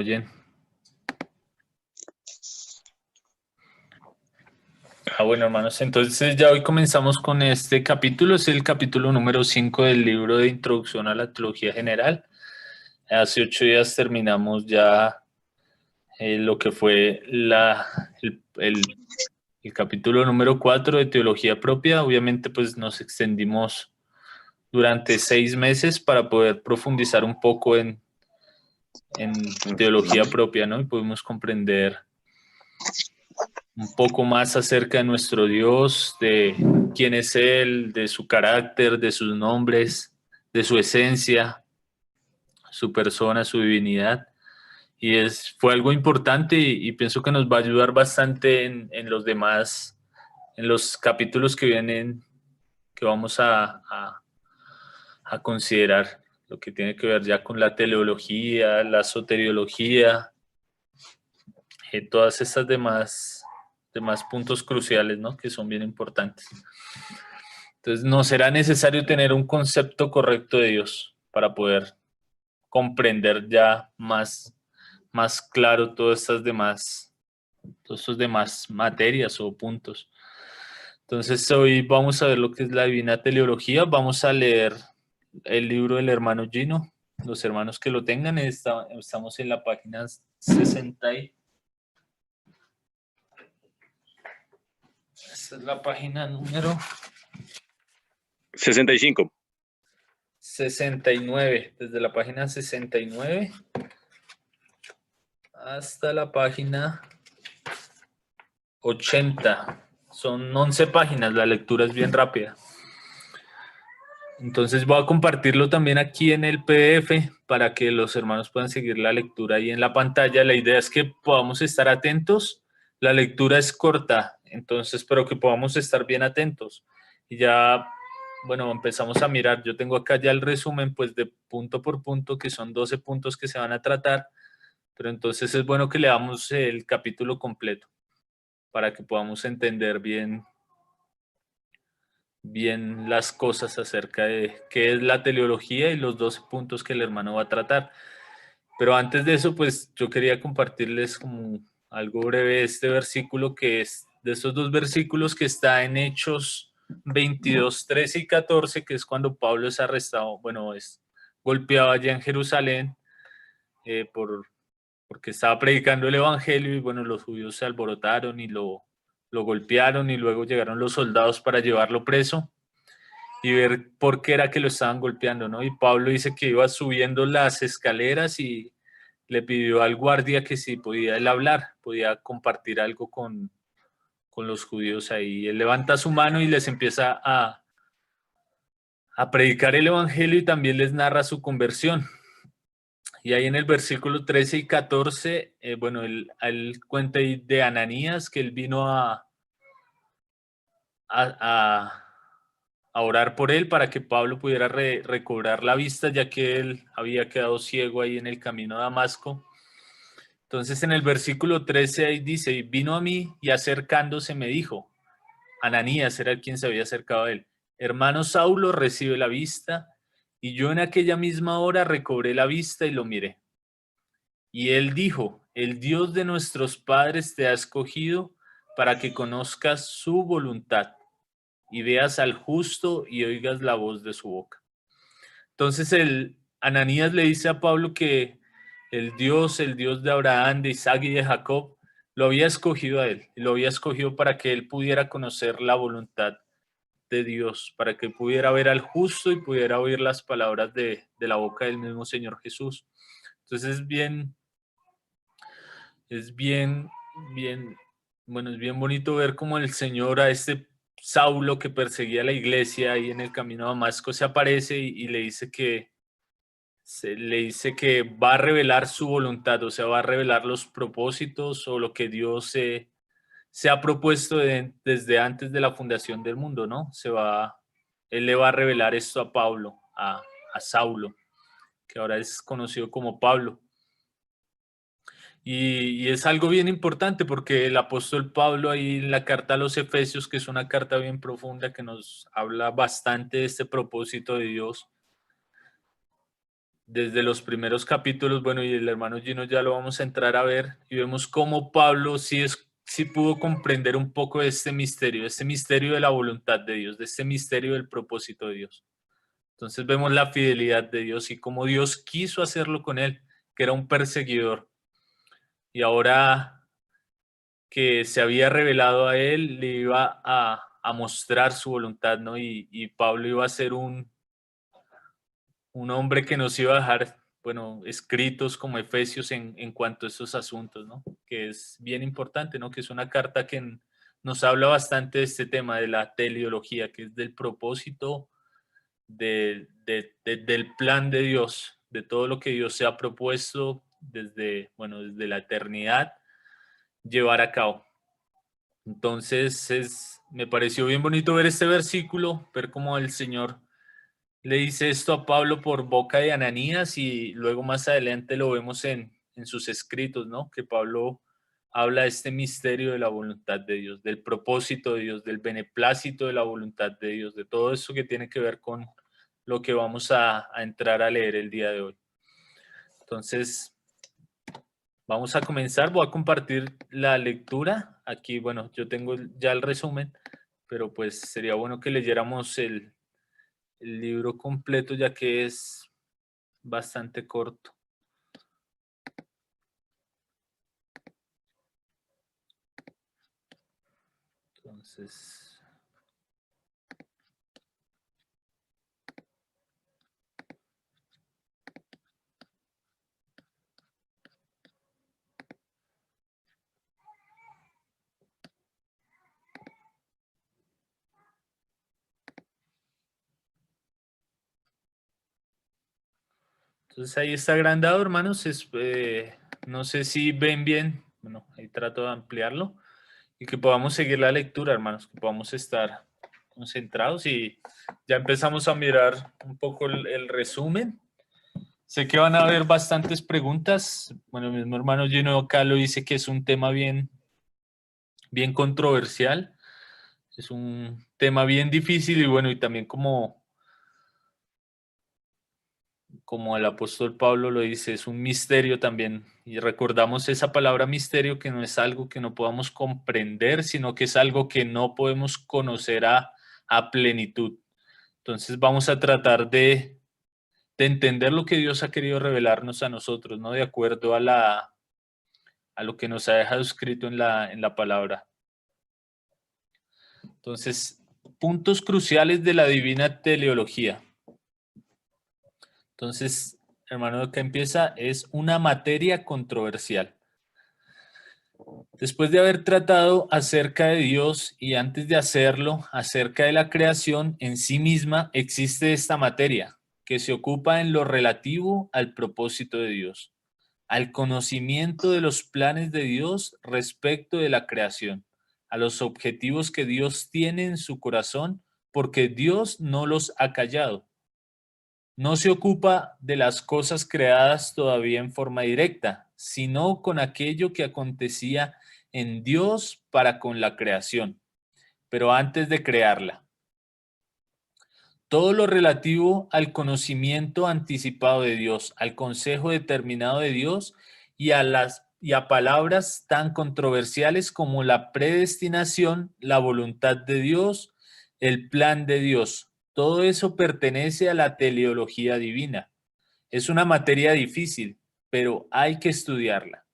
Oye. Bueno, hermanos, entonces ya hoy comenzamos con este capítulo. Es el capítulo número 5 del libro de Introducción a la Teología General. Hace 8 días terminamos ya lo que fue el capítulo número 4 de Teología Propia. Obviamente, pues nos extendimos durante 6 meses para poder profundizar un poco en teología propia, ¿no? Y pudimos comprender un poco más acerca de nuestro Dios, de quién es Él, de su carácter, de sus nombres, de su esencia, su persona, su divinidad. Y fue algo importante y pienso que nos va a ayudar bastante en los demás, en los capítulos que vienen, que vamos a considerar, lo que tiene que ver ya con la teleología, la soteriología, todas estas demás puntos cruciales, ¿no? Que son bien importantes. Entonces, no será necesario tener un concepto correcto de Dios para poder comprender ya más claro todas esas demás materias o puntos. Entonces, hoy vamos a ver lo que es la Divina Teleología. Vamos a leer el libro del hermano Gino. Los hermanos que lo tengan, estamos en la página 60. Esta es la página número 65. 69, desde la página 69 hasta la página 80. Son 11 páginas, la lectura es bien rápida. Entonces voy a compartirlo también aquí en el PDF para que los hermanos puedan seguir la lectura ahí en la pantalla. La idea es que podamos estar atentos. La lectura es corta, entonces, pero que podamos estar bien atentos. Y ya, bueno, empezamos a mirar. Yo tengo acá ya el resumen, pues de punto por punto, que son 12 puntos que se van a tratar. Pero entonces es bueno que leamos el capítulo completo para que podamos entender bien las cosas acerca de qué es la teleología y los 12 puntos que el hermano va a tratar. Pero antes de eso, pues yo quería compartirles como algo breve este versículo, que es de esos dos versículos que está en Hechos 22, 13 y 14, que es cuando Pablo es arrestado, bueno, es golpeado allá en Jerusalén porque estaba predicando el evangelio y bueno, los judíos se alborotaron y lo golpearon y luego llegaron los soldados para llevarlo preso y ver por qué era que lo estaban golpeando, ¿no? Y Pablo dice que iba subiendo las escaleras y le pidió al guardia que si podía él hablar, podía compartir algo con los judíos ahí. Él levanta su mano y les empieza a predicar el evangelio y también les narra su conversión. Y ahí en el versículo 13 y 14, bueno, él cuenta de Ananías, que él vino a orar por él para que Pablo pudiera recobrar la vista, ya que él había quedado ciego ahí en el camino a Damasco. Entonces en el versículo 13 ahí dice, y vino a mí y acercándose me dijo, Ananías era el quien se había acercado a él, hermano Saulo, recibe la vista, y yo en aquella misma hora recobré la vista y lo miré. Y él dijo, el Dios de nuestros padres te ha escogido para que conozcas su voluntad y veas al justo y oigas la voz de su boca. Entonces el Ananías le dice a Pablo que el Dios de Abraham, de Isaac y de Jacob, lo había escogido a él, y lo había escogido para que él pudiera conocer la voluntad de Dios, para que pudiera ver al justo y pudiera oír las palabras de la boca del mismo Señor Jesús. Entonces bueno, es bien bonito ver cómo el Señor a este Saulo que perseguía a la iglesia ahí en el camino a Damasco se aparece y le dice que va a revelar su voluntad, o sea, va a revelar los propósitos o lo que Dios se ha propuesto desde antes de la fundación del mundo, ¿no? Él le va a revelar esto a Pablo, a Saulo, que ahora es conocido como Pablo. Y es algo bien importante porque el apóstol Pablo ahí en la carta a los Efesios, que es una carta bien profunda que nos habla bastante de este propósito de Dios, desde los primeros capítulos, bueno, y el hermano Gino ya lo vamos a entrar a ver, y vemos cómo Pablo sí pudo comprender un poco de este misterio de la voluntad de Dios, de este misterio del propósito de Dios. Entonces vemos la fidelidad de Dios y cómo Dios quiso hacerlo con él, que era un perseguidor. Y ahora que se había revelado a él, le iba a mostrar su voluntad, ¿no? Y Pablo iba a ser un hombre que nos iba a dejar, bueno, escritos como Efesios en cuanto a esos asuntos, ¿no? Que es bien importante, ¿no? Que es una carta que nos habla bastante de este tema, de la teleología, que es del propósito del plan de Dios, de todo lo que Dios se ha propuesto desde, bueno, desde la eternidad llevar a cabo. Entonces, me pareció bien bonito ver este versículo, ver cómo el Señor le dice esto a Pablo por boca de Ananías y luego más adelante lo vemos en sus escritos, ¿no? Que Pablo habla de este misterio de la voluntad de Dios, del propósito de Dios, del beneplácito de la voluntad de Dios, de todo eso que tiene que ver con lo que vamos a entrar a leer el día de hoy. Entonces, vamos a comenzar, voy a compartir la lectura. Aquí, bueno, yo tengo ya el resumen, pero pues sería bueno que leyéramos el libro completo ya que es bastante corto. Entonces, ahí está agrandado, hermanos. No sé si ven bien. Bueno, ahí trato de ampliarlo y que podamos seguir la lectura, hermanos, que podamos estar concentrados y ya empezamos a mirar un poco el resumen. Sé que van a haber bastantes preguntas. Bueno, el mismo hermano Gino acá lo dice que es un tema bien controversial. Es un tema bien difícil y bueno, y también como el apóstol Pablo lo dice, es un misterio también. Y recordamos esa palabra misterio que no es algo que no podamos comprender, sino que es algo que no podemos conocer a plenitud. Entonces vamos a tratar de entender lo que Dios ha querido revelarnos a nosotros, ¿no? De acuerdo a lo que nos ha dejado escrito en la palabra. Entonces, puntos cruciales de la divina teleología. Entonces, hermano, que empieza es una materia controversial. Después de haber tratado acerca de Dios y antes de hacerlo, acerca de la creación en sí misma, existe esta materia que se ocupa en lo relativo al propósito de Dios, al conocimiento de los planes de Dios respecto de la creación, a los objetivos que Dios tiene en su corazón, porque Dios no los ha callado. No se ocupa de las cosas creadas todavía en forma directa, sino con aquello que acontecía en Dios para con la creación, pero antes de crearla. Todo lo relativo al conocimiento anticipado de Dios, al consejo determinado de Dios y a palabras tan controversiales como la predestinación, la voluntad de Dios, el plan de Dios. Todo eso pertenece a la teleología divina. Es una materia difícil, pero hay que estudiarla.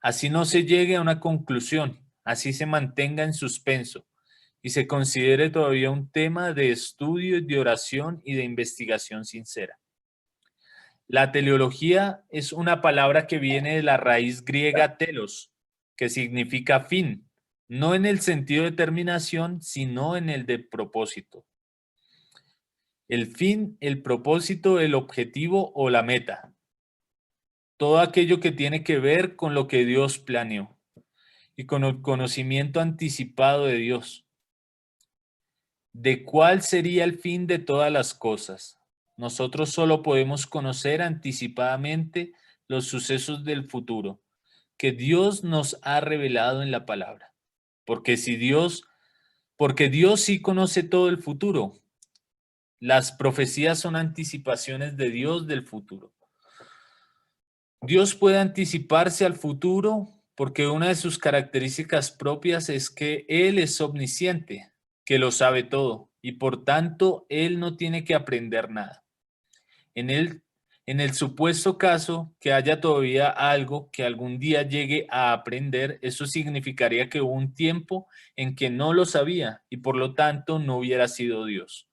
Así no se llegue a una conclusión, así se mantenga en suspenso y se considere todavía un tema de estudio, de oración y de investigación sincera. La teleología es una palabra que viene de la raíz griega telos, que significa fin, no en el sentido de terminación, sino en el de propósito. El fin, el propósito, el objetivo o la meta. Todo aquello que tiene que ver con lo que Dios planeó y con el conocimiento anticipado de Dios. ¿De cuál sería el fin de todas las cosas? Nosotros solo podemos conocer anticipadamente los sucesos del futuro que Dios nos ha revelado en la palabra. Porque porque Dios sí conoce todo el futuro. Las profecías son anticipaciones de Dios del futuro. Dios puede anticiparse al futuro porque una de sus características propias es que Él es omnisciente, que lo sabe todo, y por tanto Él no tiene que aprender nada. En el supuesto caso que haya todavía algo que algún día llegue a aprender, eso significaría que hubo un tiempo en que no lo sabía y por lo tanto no hubiera sido Dios.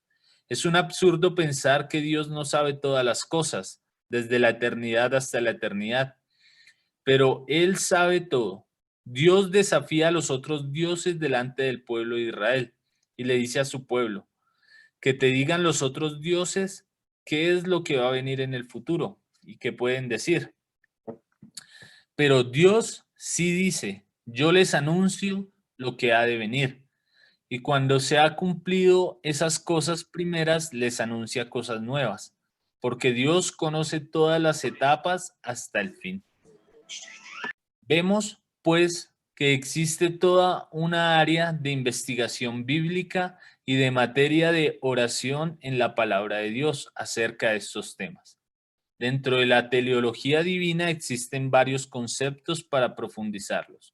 Es un absurdo pensar que Dios no sabe todas las cosas, desde la eternidad hasta la eternidad, pero Él sabe todo. Dios desafía a los otros dioses delante del pueblo de Israel y le dice a su pueblo, que te digan los otros dioses qué es lo que va a venir en el futuro y qué pueden decir. Pero Dios sí dice, yo les anuncio lo que ha de venir. Y cuando se ha cumplido esas cosas primeras, les anuncia cosas nuevas, porque Dios conoce todas las etapas hasta el fin. Vemos, pues, que existe toda una área de investigación bíblica y de materia de oración en la palabra de Dios acerca de estos temas. Dentro de la teleología divina existen varios conceptos para profundizarlos.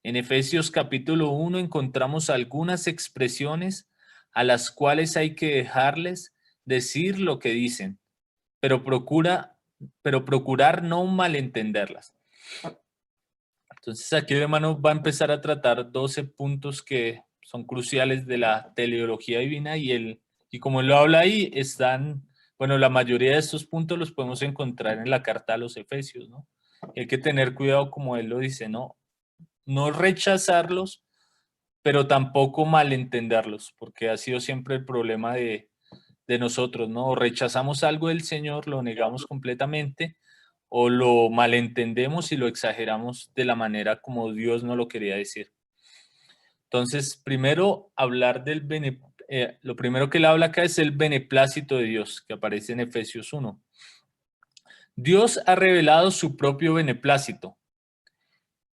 En Efesios capítulo 1 encontramos algunas expresiones a las cuales hay que dejarles decir lo que dicen, pero procurar no malentenderlas. Entonces aquí el hermano va a empezar a tratar 12 puntos que son cruciales de la teleología divina y como él lo habla ahí, bueno, la mayoría de estos puntos los podemos encontrar en la carta a los Efesios, ¿no? Hay que tener cuidado, como él lo dice, no rechazarlos, pero tampoco malentenderlos, porque ha sido siempre el problema de nosotros, ¿no? O rechazamos algo del Señor, lo negamos completamente, o lo malentendemos y lo exageramos de la manera como Dios no lo quería decir. Entonces, primero hablar lo primero que él habla acá es el beneplácito de Dios, que aparece en Efesios 1. Dios ha revelado su propio beneplácito.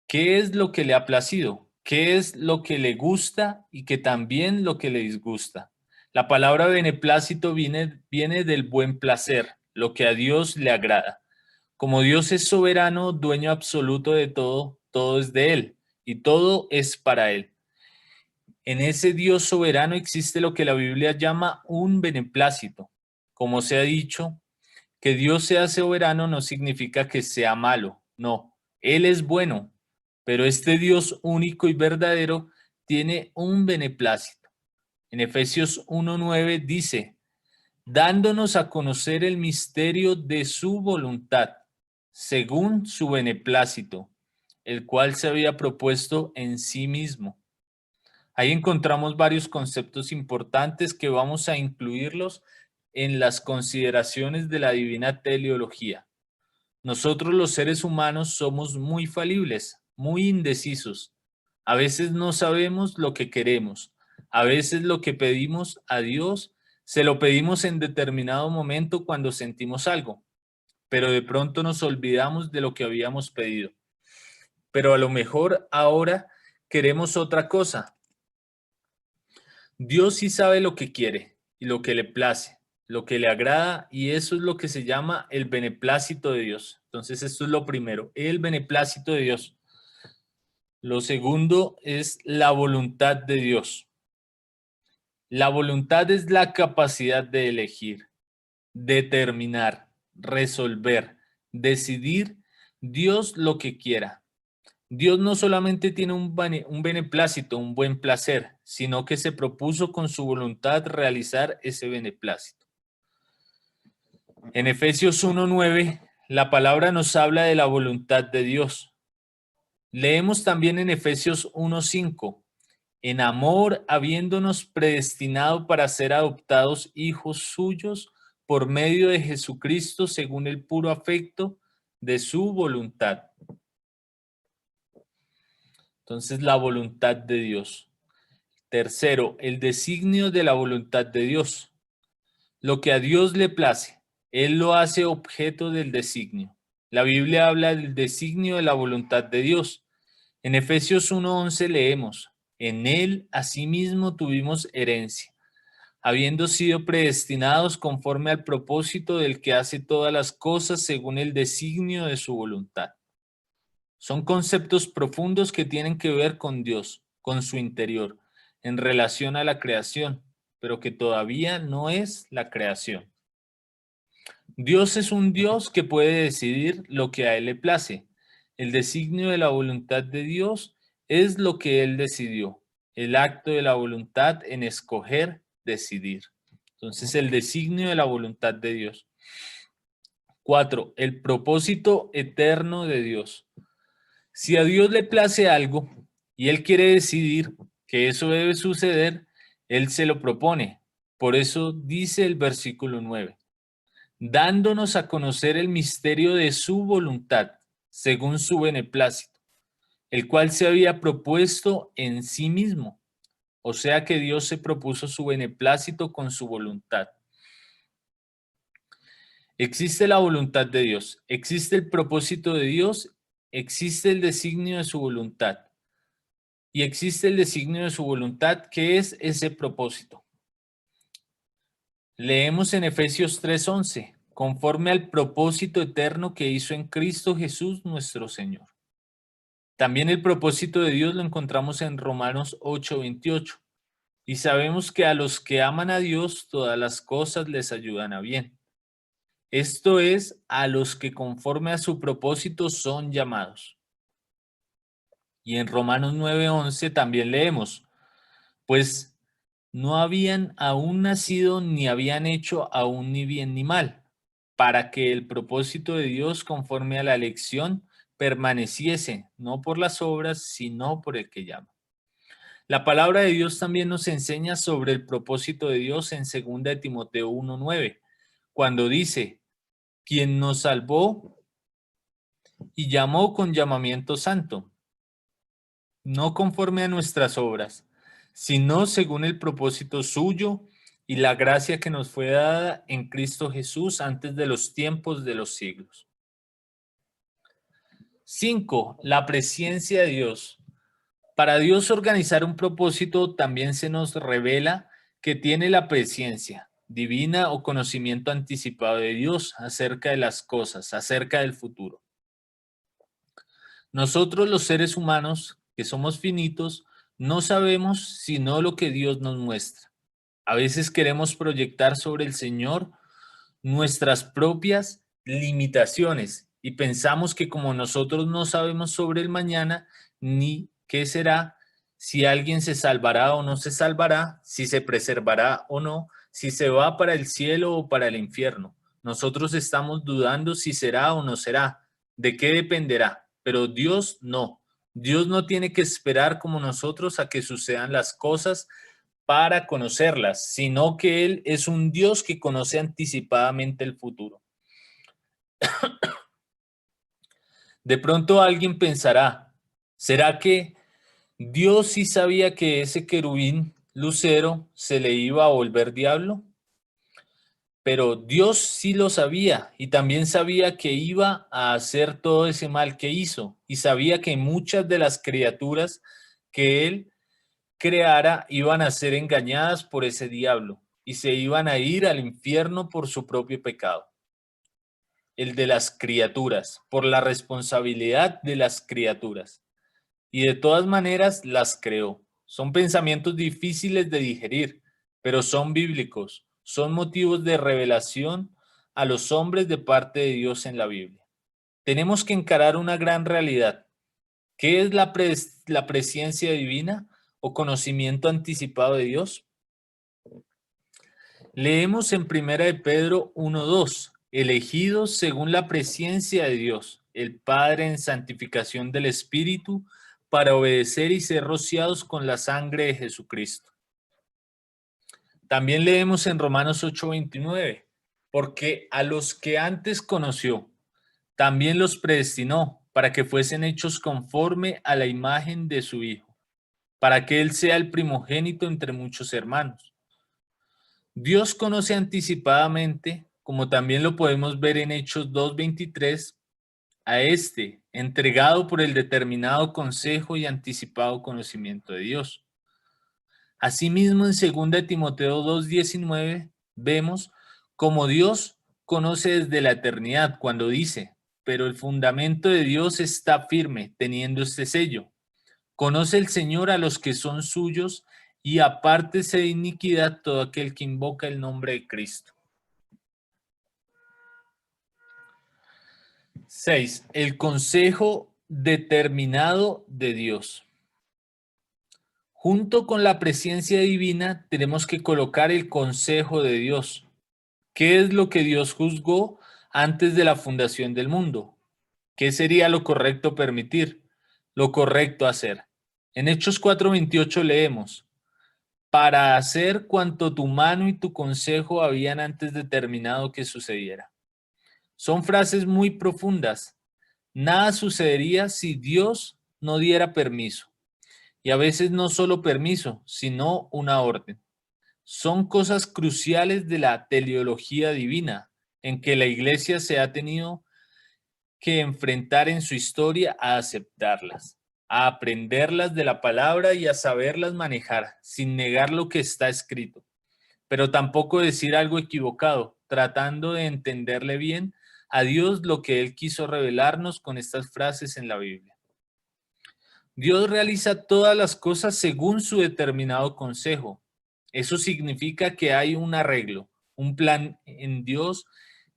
¿Qué es lo que le ha placido? ¿Qué es lo que le gusta y que también lo que le disgusta? La palabra beneplácito viene del buen placer, lo que a Dios le agrada. Como Dios es soberano, dueño absoluto de todo, todo es de Él y todo es para Él. En ese Dios soberano existe lo que la Biblia llama un beneplácito. Como se ha dicho, que Dios sea soberano no significa que sea malo, no, Él es bueno, pero este Dios único y verdadero tiene un beneplácito. En Efesios 1:9 dice, dándonos a conocer el misterio de su voluntad, según su beneplácito, el cual se había propuesto en sí mismo. Ahí encontramos varios conceptos importantes que vamos a incluirlos en las consideraciones de la divina teleología. Nosotros los seres humanos somos muy falibles, muy indecisos. A veces no sabemos lo que queremos. A veces lo que pedimos a Dios se lo pedimos en determinado momento cuando sentimos algo, pero de pronto nos olvidamos de lo que habíamos pedido. Pero a lo mejor ahora queremos otra cosa. Dios sí sabe lo que quiere y lo que le place, lo que le agrada, y eso es lo que se llama el beneplácito de Dios. Entonces, esto es lo primero, el beneplácito de Dios. Lo segundo es la voluntad de Dios. La voluntad es la capacidad de elegir, determinar, resolver, decidir Dios lo que quiera. Dios no solamente tiene un beneplácito, un buen placer, sino que se propuso con su voluntad realizar ese beneplácito. En Efesios 1:9, la palabra nos habla de la voluntad de Dios. Leemos también en Efesios 1:5, en amor habiéndonos predestinado para ser adoptados hijos suyos por medio de Jesucristo según el puro afecto de su voluntad. Entonces, la voluntad de Dios. Tercero, el designio de la voluntad de Dios. Lo que a Dios le place, Él lo hace objeto del designio. La Biblia habla del designio de la voluntad de Dios. En Efesios 1:11 leemos, en Él asimismo tuvimos herencia, habiendo sido predestinados conforme al propósito del que hace todas las cosas según el designio de su voluntad. Son conceptos profundos que tienen que ver con Dios, con su interior, en relación a la creación, pero que todavía no es la creación. Dios es un Dios que puede decidir lo que a Él le place. El designio de la voluntad de Dios es lo que Él decidió, el acto de la voluntad en escoger, decidir. Entonces, el designio de la voluntad de Dios. 4. El propósito eterno de Dios. Si a Dios le place algo y Él quiere decidir que eso debe suceder, Él se lo propone. Por eso dice el versículo 9, dándonos a conocer el misterio de su voluntad, según su beneplácito, el cual se había propuesto en sí mismo. O sea que Dios se propuso su beneplácito con su voluntad. Existe la voluntad de Dios, existe el propósito de Dios, existe el designio de su voluntad. Y existe el designio de su voluntad, que es ese propósito. Leemos en Efesios 3:11, conforme al propósito eterno que hizo en Cristo Jesús nuestro Señor. También el propósito de Dios lo encontramos en Romanos 8:28. Y sabemos que a los que aman a Dios, todas las cosas les ayudan a bien. Esto es, a los que conforme a su propósito son llamados. Y en Romanos 9:11 también leemos, pues no habían aún nacido ni habían hecho aún ni bien ni mal, para que el propósito de Dios conforme a la elección permaneciese, no por las obras, sino por el que llama. La palabra de Dios también nos enseña sobre el propósito de Dios en 2 de Timoteo 1:9, cuando dice, quien nos salvó y llamó con llamamiento santo, no conforme a nuestras obras, sino según el propósito suyo y la gracia que nos fue dada en Cristo Jesús antes de los tiempos de los siglos. 5. La presencia de Dios. Para Dios organizar un propósito también se nos revela que tiene la presencia divina o conocimiento anticipado de Dios acerca de las cosas, acerca del futuro. Nosotros los seres humanos, que somos finitos, no sabemos sino lo que Dios nos muestra. A veces queremos proyectar sobre el Señor nuestras propias limitaciones y pensamos que como nosotros no sabemos sobre el mañana, ni qué será, si alguien se salvará o no se salvará, si se preservará o no, si se va para el cielo o para el infierno. Nosotros estamos dudando si será o no será, de qué dependerá, pero Dios no. Dios no tiene que esperar como nosotros a que sucedan las cosas para conocerlas, sino que Él es un Dios que conoce anticipadamente el futuro. De pronto alguien pensará, ¿será que Dios sí sabía que ese querubín lucero se le iba a volver diablo? Pero Dios sí lo sabía y también sabía que iba a hacer todo ese mal que hizo y sabía que muchas de las criaturas que Él creara iban a ser engañadas por ese diablo y se iban a ir al infierno por su propio pecado, el de las criaturas, por la responsabilidad de las criaturas. Y de todas maneras las creó. Son pensamientos difíciles de digerir, pero son bíblicos, son motivos de revelación a los hombres de parte de Dios en la Biblia. Tenemos que encarar una gran realidad. ¿Qué es la presencia divina o conocimiento anticipado de Dios? Leemos en 1 de Pedro 1:2, elegidos según la presencia de Dios, el Padre en santificación del Espíritu, para obedecer y ser rociados con la sangre de Jesucristo. También leemos en Romanos 8:29, porque a los que antes conoció, también los predestinó para que fuesen hechos conforme a la imagen de su Hijo, para que Él sea el primogénito entre muchos hermanos. Dios conoce anticipadamente, como también lo podemos ver en Hechos 2:23, a este, entregado por el determinado consejo y anticipado conocimiento de Dios. Asimismo, en 2 Timoteo 2:19 vemos como Dios conoce desde la eternidad cuando dice, pero el fundamento de Dios está firme, teniendo este sello. Conoce el Señor a los que son suyos y apártese de iniquidad todo aquel que invoca el nombre de Cristo. 6. El consejo determinado de Dios. Junto con la presencia divina tenemos que colocar el consejo de Dios. ¿Qué es lo que Dios juzgó antes de la fundación del mundo? ¿Qué sería lo correcto permitir? Lo correcto hacer. En Hechos 4:28 leemos, para hacer cuanto tu mano y tu consejo habían antes determinado que sucediera. Son frases muy profundas. Nada sucedería si Dios no diera permiso. Y a veces no solo permiso, sino una orden. Son cosas cruciales de la teleología divina, en que la iglesia se ha tenido que enfrentar en su historia a aceptarlas, a aprenderlas de la palabra y a saberlas manejar, sin negar lo que está escrito, pero tampoco decir algo equivocado, tratando de entenderle bien a Dios lo que Él quiso revelarnos con estas frases en la Biblia. Dios realiza todas las cosas según su determinado consejo. Eso significa que hay un arreglo, un plan en Dios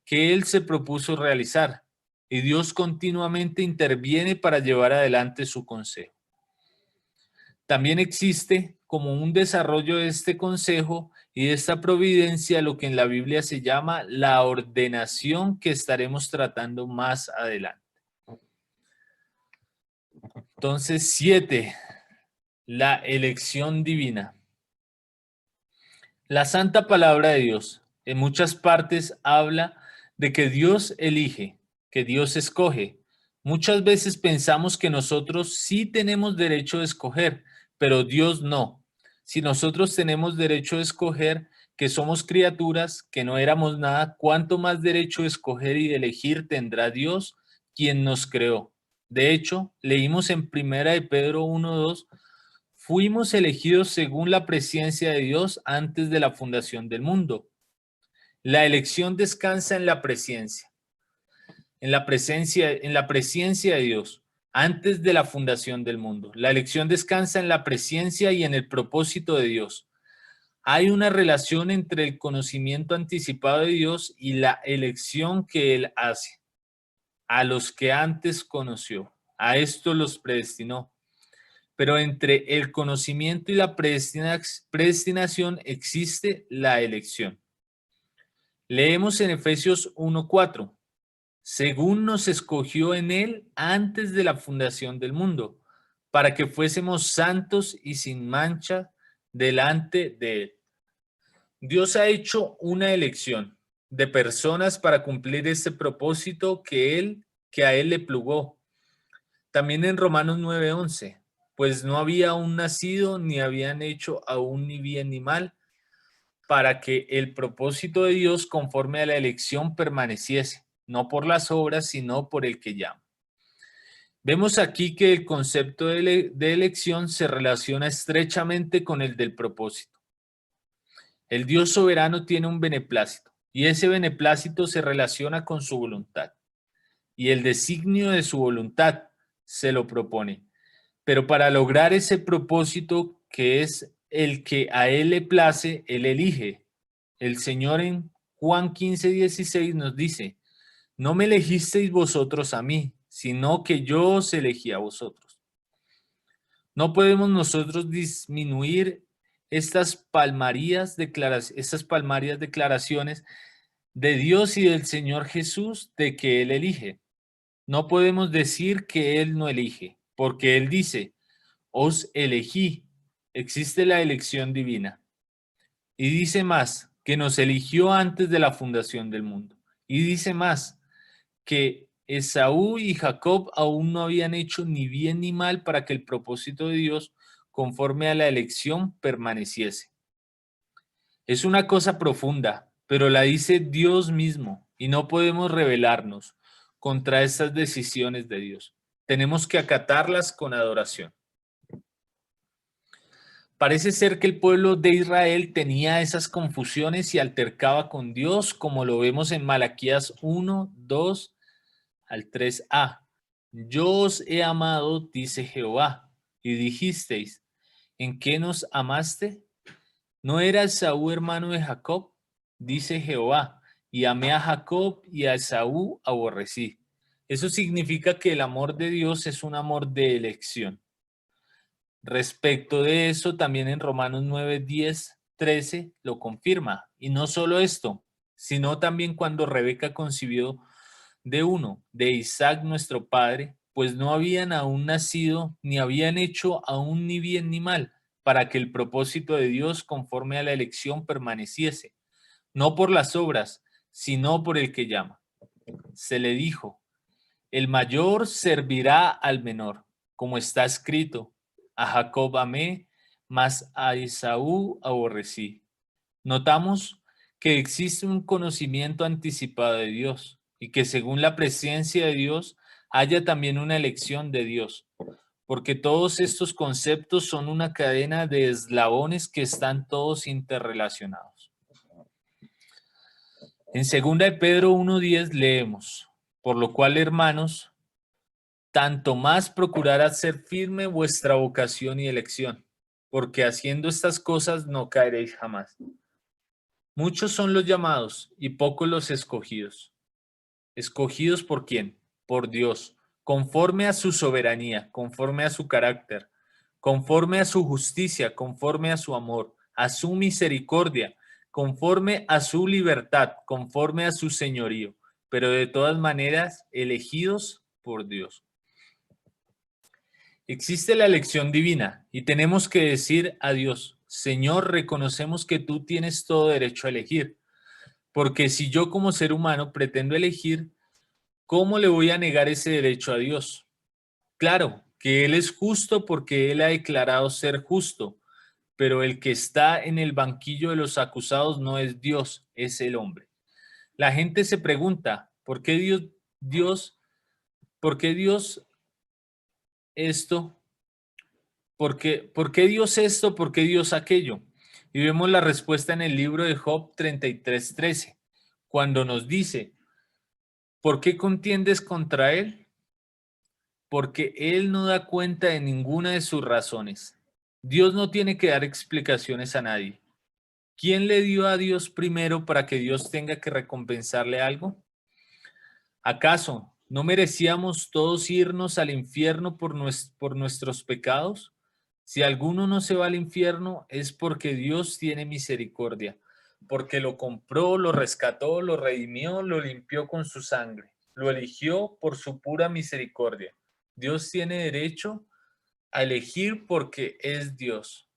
que Él se propuso realizar, y Dios continuamente interviene para llevar adelante su consejo. También existe como un desarrollo de este consejo y de esta providencia lo que en la Biblia se llama la ordenación, que estaremos tratando más adelante. Entonces, 7. La elección divina. La santa palabra de Dios en muchas partes habla de que Dios elige, que Dios escoge. Muchas veces pensamos que nosotros sí tenemos derecho de escoger, pero Dios no. Si nosotros tenemos derecho de escoger, que somos criaturas, que no éramos nada, ¿cuánto más derecho de escoger y de elegir tendrá Dios, quien nos creó? De hecho, leímos en 1 de Pedro 1:2, fuimos elegidos según la presencia de Dios antes de la fundación del mundo. La elección descansa en la presencia, en la presencia de Dios antes de la fundación del mundo. La elección descansa en la presencia y en el propósito de Dios. Hay una relación entre el conocimiento anticipado de Dios y la elección que Él hace. A los que antes conoció, a estos los predestinó. Pero entre el conocimiento y la predestinación existe la elección. Leemos en Efesios 1:4, según nos escogió en él antes de la fundación del mundo, para que fuésemos santos y sin mancha delante de él. Dios ha hecho una elección de personas para cumplir este propósito que a él le plugó. También en Romanos 9:11, pues no había aún nacido, ni habían hecho aún ni bien ni mal, para que el propósito de Dios conforme a la elección permaneciese, no por las obras, sino por el que llama. Vemos aquí que el concepto de elección se relaciona estrechamente con el del propósito. El Dios soberano tiene un beneplácito, y ese beneplácito se relaciona con su voluntad, y el designio de su voluntad se lo propone. Pero para lograr ese propósito que es el que a Él le place, Él elige. El Señor en Juan 15:16 nos dice, no me elegisteis vosotros a mí, sino que yo os elegí a vosotros. No podemos nosotros disminuir estas palmarias declaraciones de Dios y del Señor Jesús de que Él elige. No podemos decir que Él no elige, porque Él dice, os elegí. Existe la elección divina. Y dice más, que nos eligió antes de la fundación del mundo. Y dice más, que Esaú y Jacob aún no habían hecho ni bien ni mal para que el propósito de Dios, conforme a la elección, permaneciese. Es una cosa profunda, pero la dice Dios mismo y no podemos rebelarnos contra estas decisiones de Dios. Tenemos que acatarlas con adoración. Parece ser que el pueblo de Israel tenía esas confusiones y altercaba con Dios, como lo vemos en Malaquías 1, 2 al 3a. Yo os he amado, dice Jehová, y dijisteis, ¿en qué nos amaste? ¿No era Esaú hermano de Jacob? Dice Jehová, y amé a Jacob y a Esaú aborrecí. Eso significa que el amor de Dios es un amor de elección. Respecto de eso, también en Romanos 9, 10, 13 lo confirma. Y no solo esto, sino también cuando Rebeca concibió de uno, de Isaac nuestro padre, pues no habían aún nacido, ni habían hecho aún ni bien ni mal, para que el propósito de Dios conforme a la elección permaneciese, no por las obras, sino por el que llama. Se le dijo, el mayor servirá al menor, como está escrito, a Jacob amé, mas a Esaú aborrecí. Notamos que existe un conocimiento anticipado de Dios y que según la presencia de Dios haya también una elección de Dios, porque todos estos conceptos son una cadena de eslabones que están todos interrelacionados. En 2 de Pedro 1:10 leemos, por lo cual, hermanos, tanto más procurad hacer firme vuestra vocación y elección, porque haciendo estas cosas no caeréis jamás. Muchos son los llamados y pocos los escogidos. ¿Escogidos por quién? Por Dios, conforme a su soberanía, conforme a su carácter, conforme a su justicia, conforme a su amor, a su misericordia, conforme a su libertad, conforme a su señorío, pero de todas maneras elegidos por Dios. Existe la elección divina y tenemos que decir a Dios, Señor, reconocemos que tú tienes todo derecho a elegir, porque si yo como ser humano pretendo elegir, ¿cómo le voy a negar ese derecho a Dios? Claro, que Él es justo porque Él ha declarado ser justo, pero el que está en el banquillo de los acusados no es Dios, es el hombre. La gente se pregunta, ¿por qué Dios esto? ¿Por qué Dios esto? ¿Por qué Dios aquello? Y vemos la respuesta en el libro de Job 33:13, cuando nos dice, ¿por qué contiendes contra él? Porque él no da cuenta de ninguna de sus razones. Dios no tiene que dar explicaciones a nadie. ¿Quién le dio a Dios primero para que Dios tenga que recompensarle algo? ¿Acaso no merecíamos todos irnos al infierno por nuestros pecados? Si alguno no se va al infierno es porque Dios tiene misericordia, porque lo compró, lo rescató, lo redimió, lo limpió con su sangre, lo eligió por su pura misericordia. Dios tiene derecho a elegir porque es Dios.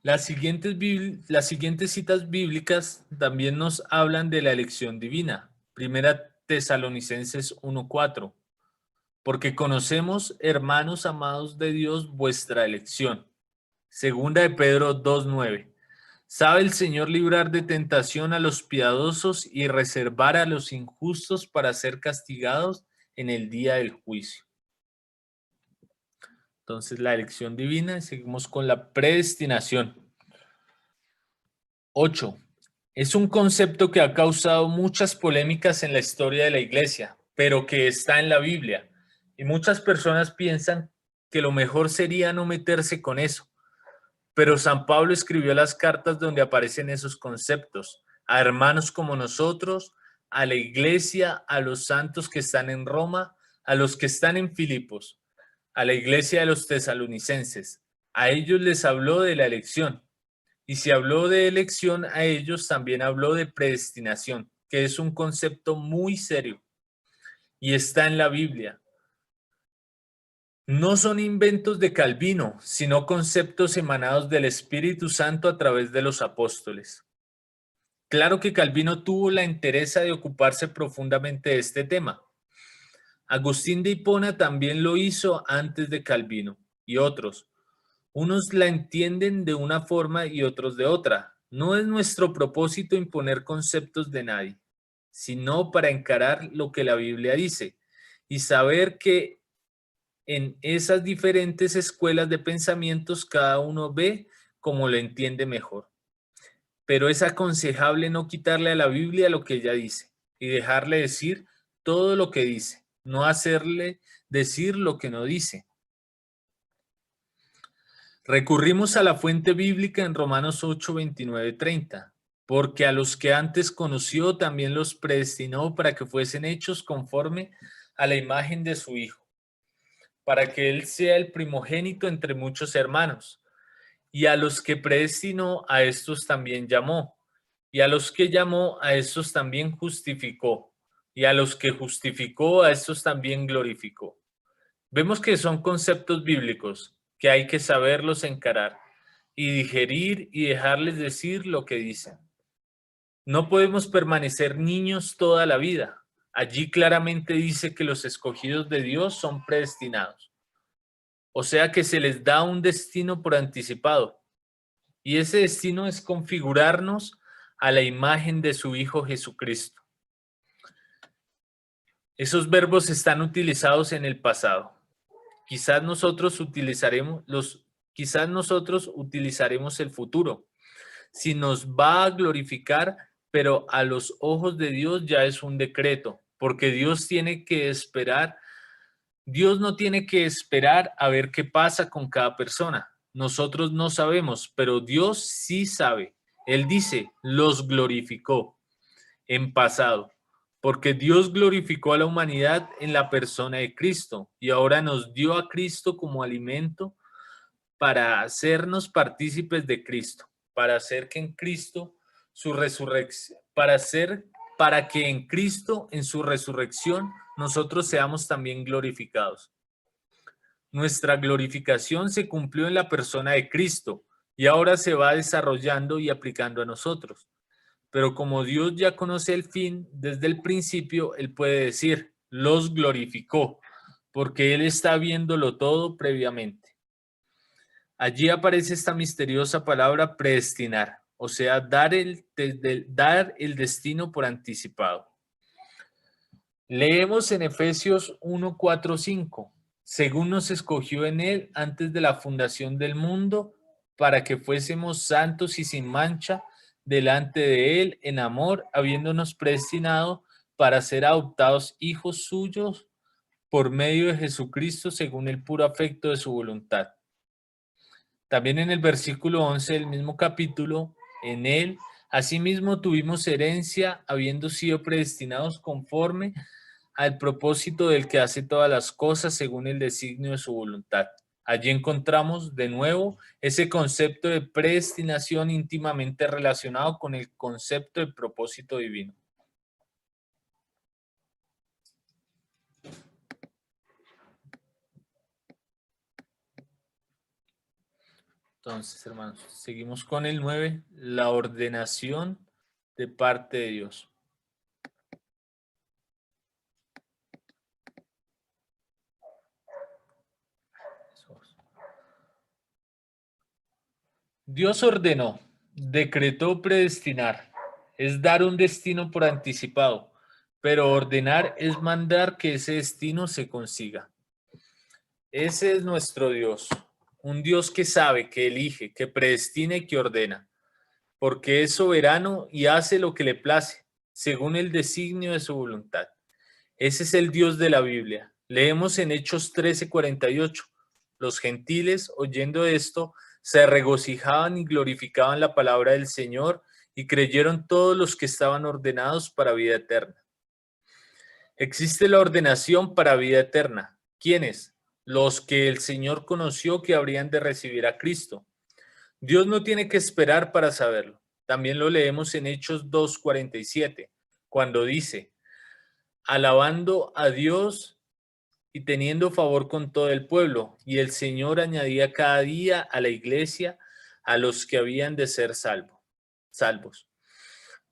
Las siguientes citas bíblicas también nos hablan de la elección divina. Primera Tesalonicenses 1:4. Porque conocemos, hermanos amados de Dios, vuestra elección. Segunda de Pedro 2:9. Sabe el Señor librar de tentación a los piadosos y reservar a los injustos para ser castigados en el día del juicio. Entonces, la elección divina, y seguimos con la predestinación. 8. Es un concepto que ha causado muchas polémicas en la historia de la iglesia, pero que está en la Biblia. Y muchas personas piensan que lo mejor sería no meterse con eso. Pero San Pablo escribió las cartas donde aparecen esos conceptos, a hermanos como nosotros, a la iglesia, a los santos que están en Roma, a los que están en Filipos, a la iglesia de los tesalonicenses. A ellos les habló de la elección. Y si habló de elección a ellos, también habló de predestinación, que es un concepto muy serio y está en la Biblia. No son inventos de Calvino, sino conceptos emanados del Espíritu Santo a través de los apóstoles. Claro que Calvino tuvo la entereza de ocuparse profundamente de este tema. Agustín de Hipona también lo hizo antes de Calvino y otros. Unos la entienden de una forma y otros de otra. No es nuestro propósito imponer conceptos de nadie, sino para encarar lo que la Biblia dice y saber que en esas diferentes escuelas de pensamientos cada uno ve como lo entiende mejor. Pero es aconsejable no quitarle a la Biblia lo que ella dice y dejarle decir todo lo que dice, no hacerle decir lo que no dice. Recurrimos a la fuente bíblica en Romanos 8, 29, 30. Porque a los que antes conoció también los predestinó para que fuesen hechos conforme a la imagen de su Hijo, para que Él sea el primogénito entre muchos hermanos. Y a los que predestinó, a estos también llamó. Y a los que llamó, a estos también justificó. Y a los que justificó, a estos también glorificó. Vemos que son conceptos bíblicos que hay que saberlos encarar y digerir y dejarles decir lo que dicen. No podemos permanecer niños toda la vida. Allí claramente dice que los escogidos de Dios son predestinados. O sea que se les da un destino por anticipado. Y ese destino es configurarnos a la imagen de su Hijo Jesucristo. Esos verbos están utilizados en el pasado. Quizás nosotros utilizaremos el futuro. Si nos va a glorificar, pero a los ojos de Dios ya es un decreto, porque Dios no tiene que esperar a ver qué pasa con cada persona. Nosotros no sabemos, pero Dios sí sabe. Él dice, los glorificó en pasado, porque Dios glorificó a la humanidad en la persona de Cristo y ahora nos dio a Cristo como alimento para hacernos partícipes de Cristo, para hacer que en Cristo su resurrección, para que en Cristo en su resurrección nosotros seamos también glorificados. Nuestra glorificación se cumplió en la persona de Cristo y ahora se va desarrollando y aplicando a nosotros. Pero como Dios ya conoce el fin desde el principio, Él puede decir, los glorificó, porque Él está viéndolo todo previamente. Allí aparece esta misteriosa palabra predestinar, o sea, dar el destino por anticipado. Leemos en Efesios 1, 4, 5. Según nos escogió en Él antes de la fundación del mundo, para que fuésemos santos y sin mancha delante de Él en amor, habiéndonos predestinado para ser adoptados hijos suyos por medio de Jesucristo según el puro afecto de su voluntad. También en el versículo 11 del mismo capítulo, en Él, asimismo tuvimos herencia, habiendo sido predestinados conforme al propósito del que hace todas las cosas según el designio de su voluntad. Allí encontramos de nuevo ese concepto de predestinación íntimamente relacionado con el concepto de propósito divino. Entonces, hermanos, seguimos con el 9, la ordenación de parte de Dios. Dios ordenó, decretó predestinar, es dar un destino por anticipado, pero ordenar es mandar que ese destino se consiga. Ese es nuestro Dios, un Dios que sabe, que elige, que predestina y que ordena, porque es soberano y hace lo que le place, según el designio de su voluntad. Ese es el Dios de la Biblia. Leemos en Hechos 13:48. Los gentiles, oyendo esto, se regocijaban y glorificaban la palabra del Señor y creyeron todos los que estaban ordenados para vida eterna. Existe la ordenación para vida eterna. ¿Quiénes? Los que el Señor conoció que habrían de recibir a Cristo. Dios no tiene que esperar para saberlo. También lo leemos en Hechos 2:47, cuando dice, alabando a Dios y teniendo favor con todo el pueblo, y el Señor añadía cada día a la iglesia a los que habían de ser salvos.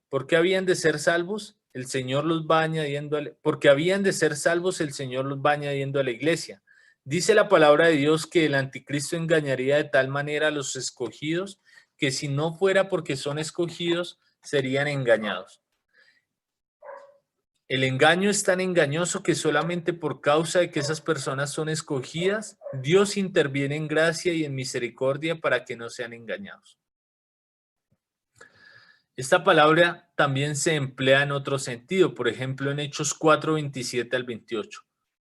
¿Por qué habían de ser salvos? El Señor los va añadiendo, porque habían de ser salvos, el Señor los va añadiendo a la iglesia. Dice la palabra de Dios que el anticristo engañaría de tal manera a los escogidos que si no fuera porque son escogidos, serían engañados. El engaño es tan engañoso que solamente por causa de que esas personas son escogidas, Dios interviene en gracia y en misericordia para que no sean engañados. Esta palabra también se emplea en otro sentido, por ejemplo en Hechos 4, 27 al 28,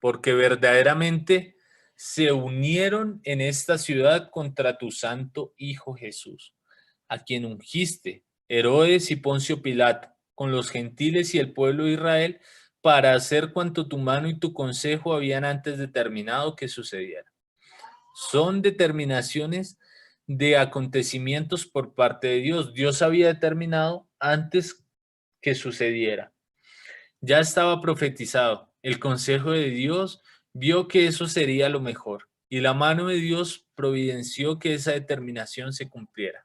porque verdaderamente se unieron en esta ciudad contra tu santo Hijo Jesús, a quien ungiste, Herodes y Poncio Pilato, con los gentiles y el pueblo de Israel, para hacer cuanto tu mano y tu consejo habían antes determinado que sucediera. Son determinaciones de acontecimientos por parte de Dios. Dios había determinado antes que sucediera. Ya estaba profetizado. El consejo de Dios vio que eso sería lo mejor y la mano de Dios providenció que esa determinación se cumpliera.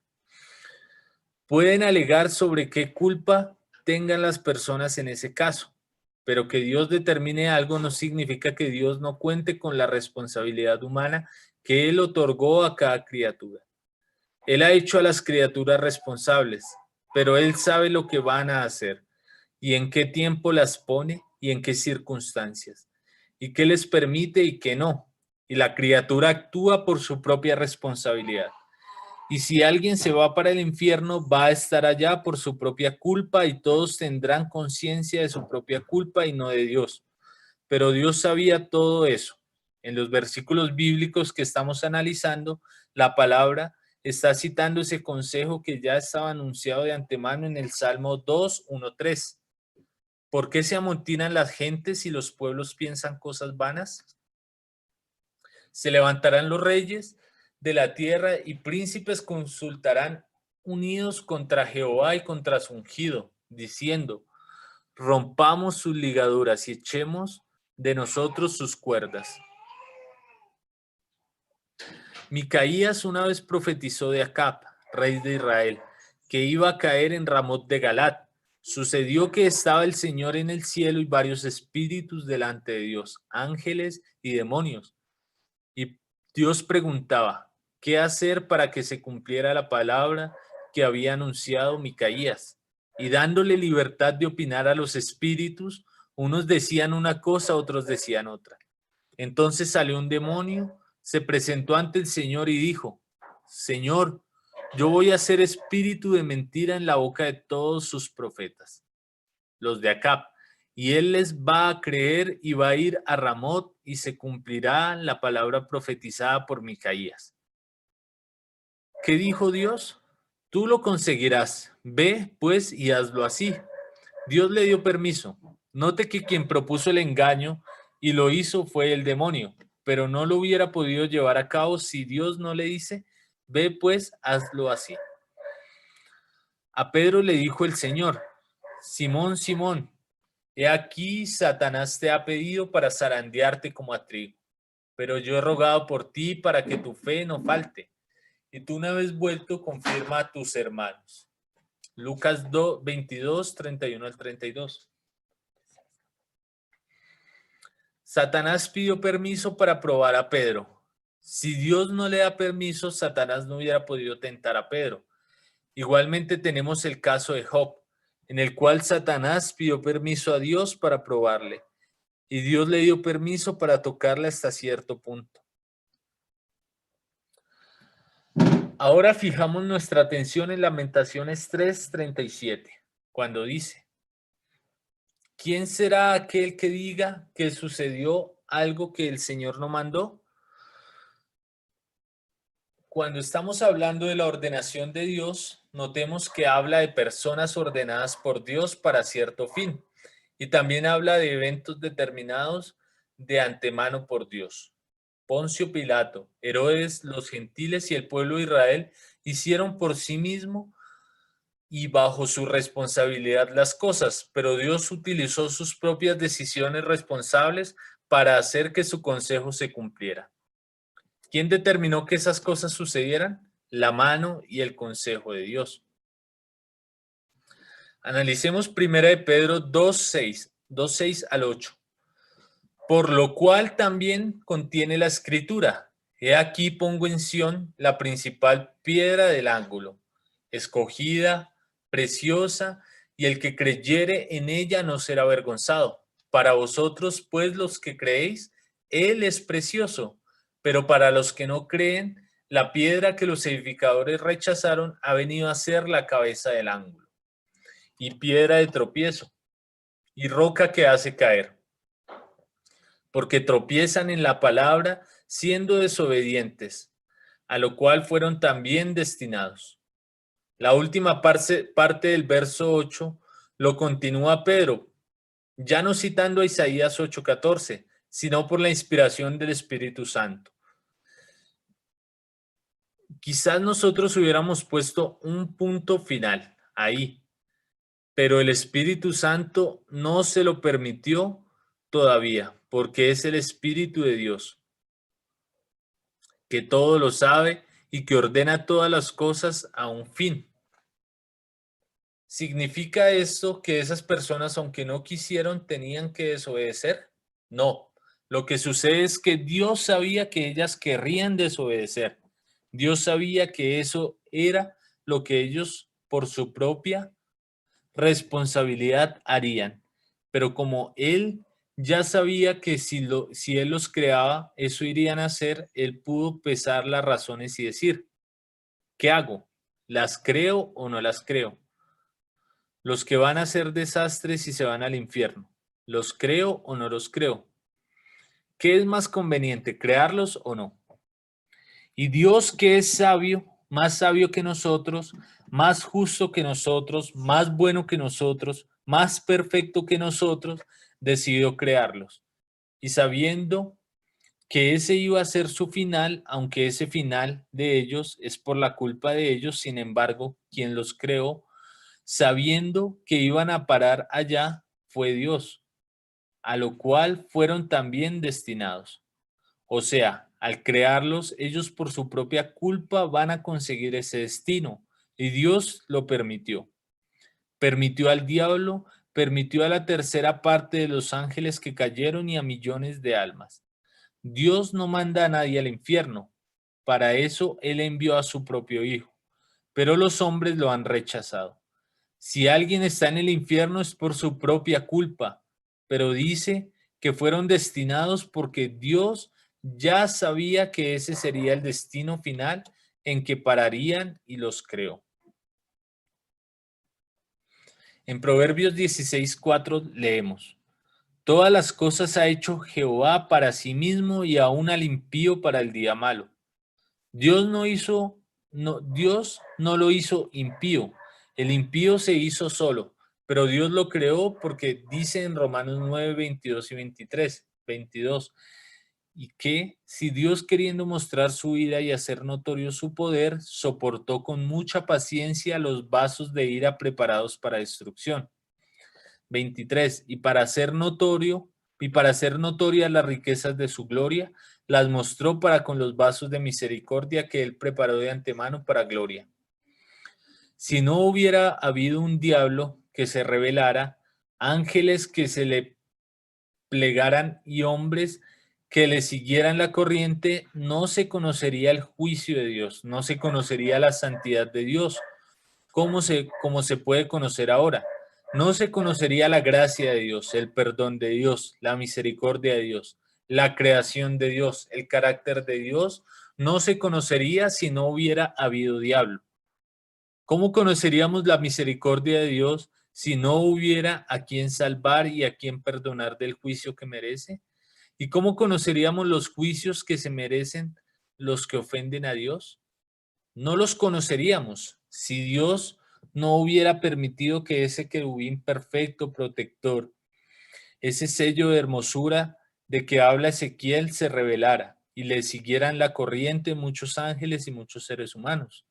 Pueden alegar sobre qué culpa tengan las personas en ese caso, pero que Dios determine algo no significa que Dios no cuente con la responsabilidad humana que Él otorgó a cada criatura. Él ha hecho a las criaturas responsables, pero Él sabe lo que van a hacer y en qué tiempo las pone y en qué circunstancias, y qué les permite y qué no. Y la criatura actúa por su propia responsabilidad. Y si alguien se va para el infierno, va a estar allá por su propia culpa y todos tendrán conciencia de su propia culpa y no de Dios. Pero Dios sabía todo eso. En los versículos bíblicos que estamos analizando, la palabra está citando ese consejo que ya estaba anunciado de antemano en el Salmo 2, 1, 3. ¿Por qué se amontinan las gentes y los pueblos piensan cosas vanas? Se levantarán los reyes de la tierra y príncipes consultarán unidos contra Jehová y contra su ungido, diciendo, rompamos sus ligaduras y echemos de nosotros sus cuerdas. Micaías una vez profetizó de Acab, rey de Israel, que iba a caer en Ramot de Galat. Sucedió que estaba el Señor en el cielo y varios espíritus delante de Dios, ángeles y demonios. Y Dios preguntaba, ¿qué hacer para que se cumpliera la palabra que había anunciado Micaías? Y dándole libertad de opinar a los espíritus, unos decían una cosa, otros decían otra. Entonces salió un demonio, se presentó ante el Señor y dijo, Señor, yo voy a ser espíritu de mentira en la boca de todos sus profetas, los de Acab, y él les va a creer y va a ir a Ramot y se cumplirá la palabra profetizada por Micaías. ¿Qué dijo Dios? Tú lo conseguirás. Ve, pues, y hazlo así. Dios le dio permiso. Note que quien propuso el engaño y lo hizo fue el demonio, pero no lo hubiera podido llevar a cabo si Dios no le dice, ve, pues, hazlo así. A Pedro le dijo el Señor, Simón, Simón, he aquí Satanás te ha pedido para zarandearte como a trigo, pero yo he rogado por ti para que tu fe no falte, y tú una vez vuelto confirma a tus hermanos. Lucas 22, 31 al 32. Satanás pidió permiso para probar a Pedro. Si Dios no le da permiso, Satanás no hubiera podido tentar a Pedro. Igualmente tenemos el caso de Job, en el cual Satanás pidió permiso a Dios para probarle, y Dios le dio permiso para tocarle hasta cierto punto. Ahora fijamos nuestra atención en Lamentaciones 3:37, cuando dice, ¿quién será aquel que diga que sucedió algo que el Señor no mandó? Cuando estamos hablando de la ordenación de Dios, notemos que habla de personas ordenadas por Dios para cierto fin, y también habla de eventos determinados de antemano por Dios. Poncio Pilato, Herodes, los gentiles y el pueblo de Israel hicieron por sí mismo y bajo su responsabilidad las cosas, pero Dios utilizó sus propias decisiones responsables para hacer que su consejo se cumpliera. ¿Quién determinó que esas cosas sucedieran? La mano y el consejo de Dios. Analicemos 1 de Pedro 2:6 al 8. Por lo cual también contiene la escritura. He aquí pongo en Sión la principal piedra del ángulo, escogida, preciosa, y el que creyere en ella no será avergonzado. Para vosotros, pues, los que creéis, Él es precioso, pero para los que no creen, la piedra que los edificadores rechazaron ha venido a ser la cabeza del ángulo, y piedra de tropiezo, y roca que hace caer, porque tropiezan en la palabra, siendo desobedientes, a lo cual fueron también destinados. La última parte del verso 8 lo continúa Pedro, ya no citando a Isaías 8:14, sino por la inspiración del Espíritu Santo. Quizás nosotros hubiéramos puesto un punto final ahí, pero el Espíritu Santo no se lo permitió todavía, porque es el Espíritu de Dios, que todo lo sabe y que ordena todas las cosas a un fin. ¿Significa esto que esas personas, aunque no quisieron, tenían que desobedecer? No. Lo que sucede es que Dios sabía que ellas querrían desobedecer. Dios sabía que eso era lo que ellos por su propia responsabilidad harían. Pero como Él ya sabía que si Él los creaba, eso irían a hacer, Él pudo pesar las razones y decir, ¿qué hago? ¿Las creo o no las creo? Los que van a hacer desastres y se van al infierno. ¿Los creo o no los creo? ¿Qué es más conveniente, crearlos o no? Y Dios, que es sabio, más sabio que nosotros, más justo que nosotros, más bueno que nosotros, más perfecto que nosotros, decidió crearlos. Y sabiendo que ese iba a ser su final, aunque ese final de ellos es por la culpa de ellos, sin embargo, quien los creó, sabiendo que iban a parar allá, fue Dios, a lo cual fueron también destinados. O sea, al crearlos, ellos por su propia culpa van a conseguir ese destino, y Dios lo permitió. Permitió al diablo, permitió a la tercera parte de los ángeles que cayeron y a millones de almas. Dios no manda a nadie al infierno. Para eso Él envió a su propio Hijo, pero los hombres lo han rechazado. Si alguien está en el infierno es por su propia culpa, pero dice que fueron destinados porque Dios ya sabía que ese sería el destino final en que pararían y los creó. En Proverbios 16:4 leemos, todas las cosas ha hecho Jehová para sí mismo y aún al impío para el día malo. Dios no lo hizo impío. El impío se hizo solo, pero Dios lo creó porque dice en Romanos 9, 22 y 22, y que si Dios queriendo mostrar su ira y hacer notorio su poder, soportó con mucha paciencia los vasos de ira preparados para destrucción. 23, y para hacer notorias las riquezas de su gloria, las mostró para con los vasos de misericordia que él preparó de antemano para gloria. Si no hubiera habido un diablo que se rebelara, ángeles que se le plegaran y hombres que le siguieran la corriente, no se conocería el juicio de Dios, no se conocería la santidad de Dios, como se puede conocer ahora. No se conocería la gracia de Dios, el perdón de Dios, la misericordia de Dios, la creación de Dios, el carácter de Dios. No se conocería si no hubiera habido diablo. ¿Cómo conoceríamos la misericordia de Dios si no hubiera a quien salvar y a quien perdonar del juicio que merece? ¿Y cómo conoceríamos los juicios que se merecen los que ofenden a Dios? No los conoceríamos si Dios no hubiera permitido que ese querubín perfecto, protector, ese sello de hermosura de que habla Ezequiel se revelara y le siguieran la corriente muchos ángeles y muchos seres humanos.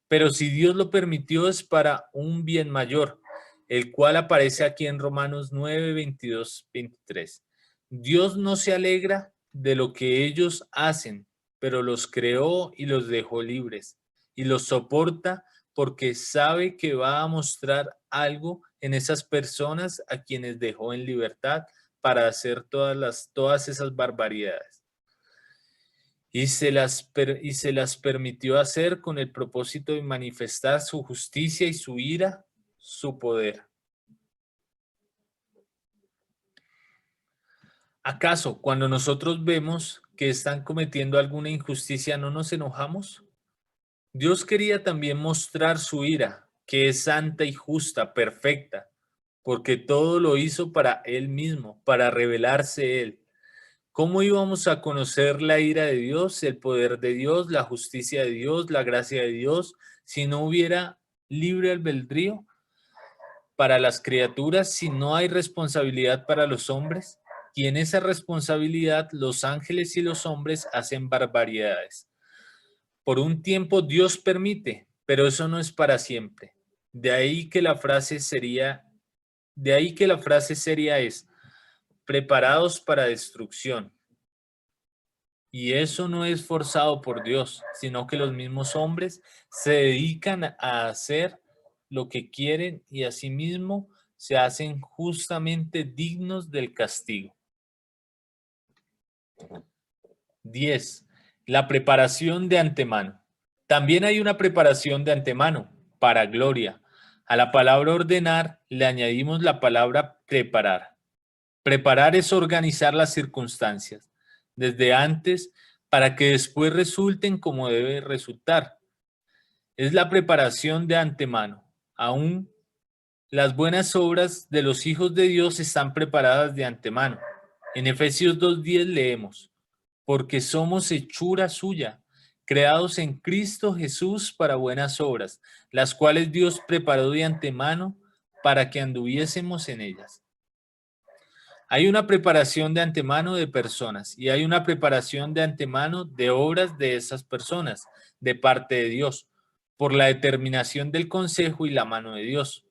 Pero si Dios lo permitió es para un bien mayor, el cual aparece aquí en Romanos 9, 22, 23. Dios no se alegra de lo que ellos hacen, pero los creó y los dejó libres y los soporta porque sabe que va a mostrar algo en esas personas a quienes dejó en libertad para hacer todas esas barbaridades. Y se las permitió hacer con el propósito de manifestar su justicia y su ira, su poder. ¿Acaso cuando nosotros vemos que están cometiendo alguna injusticia no nos enojamos? Dios quería también mostrar su ira, que es santa y justa, perfecta, porque todo lo hizo para Él mismo, para revelarse Él. ¿Cómo íbamos a conocer la ira de Dios, el poder de Dios, la justicia de Dios, la gracia de Dios, si no hubiera libre albedrío para las criaturas, si no hay responsabilidad para los hombres? Y en esa responsabilidad los ángeles y los hombres hacen barbaridades. Por un tiempo Dios permite, pero eso no es para siempre. De ahí que la frase sería, de ahí que la frase seria es, preparados para destrucción. Y eso no es forzado por Dios, sino que los mismos hombres se dedican a hacer lo que quieren y asimismo se hacen justamente dignos del castigo. 10. La preparación de antemano. También hay una preparación de antemano para gloria. A la palabra ordenar le añadimos la palabra preparar. Preparar es organizar las circunstancias desde antes para que después resulten como debe resultar. Es la preparación de antemano. Aún las buenas obras de los hijos de Dios están preparadas de antemano. En Efesios 2:10 leemos, porque somos hechura suya, creados en Cristo Jesús para buenas obras, las cuales Dios preparó de antemano para que anduviésemos en ellas. Hay una preparación de antemano de personas y hay una preparación de antemano de obras de esas personas, de parte de Dios, por la determinación del consejo y la mano de Dios.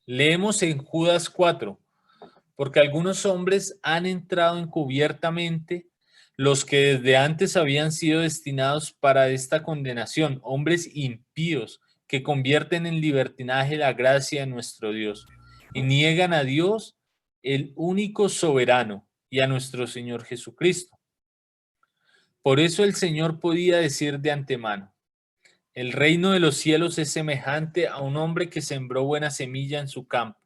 Leemos en Judas 4, porque algunos hombres han entrado encubiertamente, los que desde antes habían sido destinados para esta condenación, hombres impíos que convierten en libertinaje la gracia de nuestro Dios y niegan a Dios, el único soberano, y a nuestro Señor Jesucristo. Por eso el Señor podía decir de antemano, el reino de los cielos es semejante a un hombre que sembró buena semilla en su campo.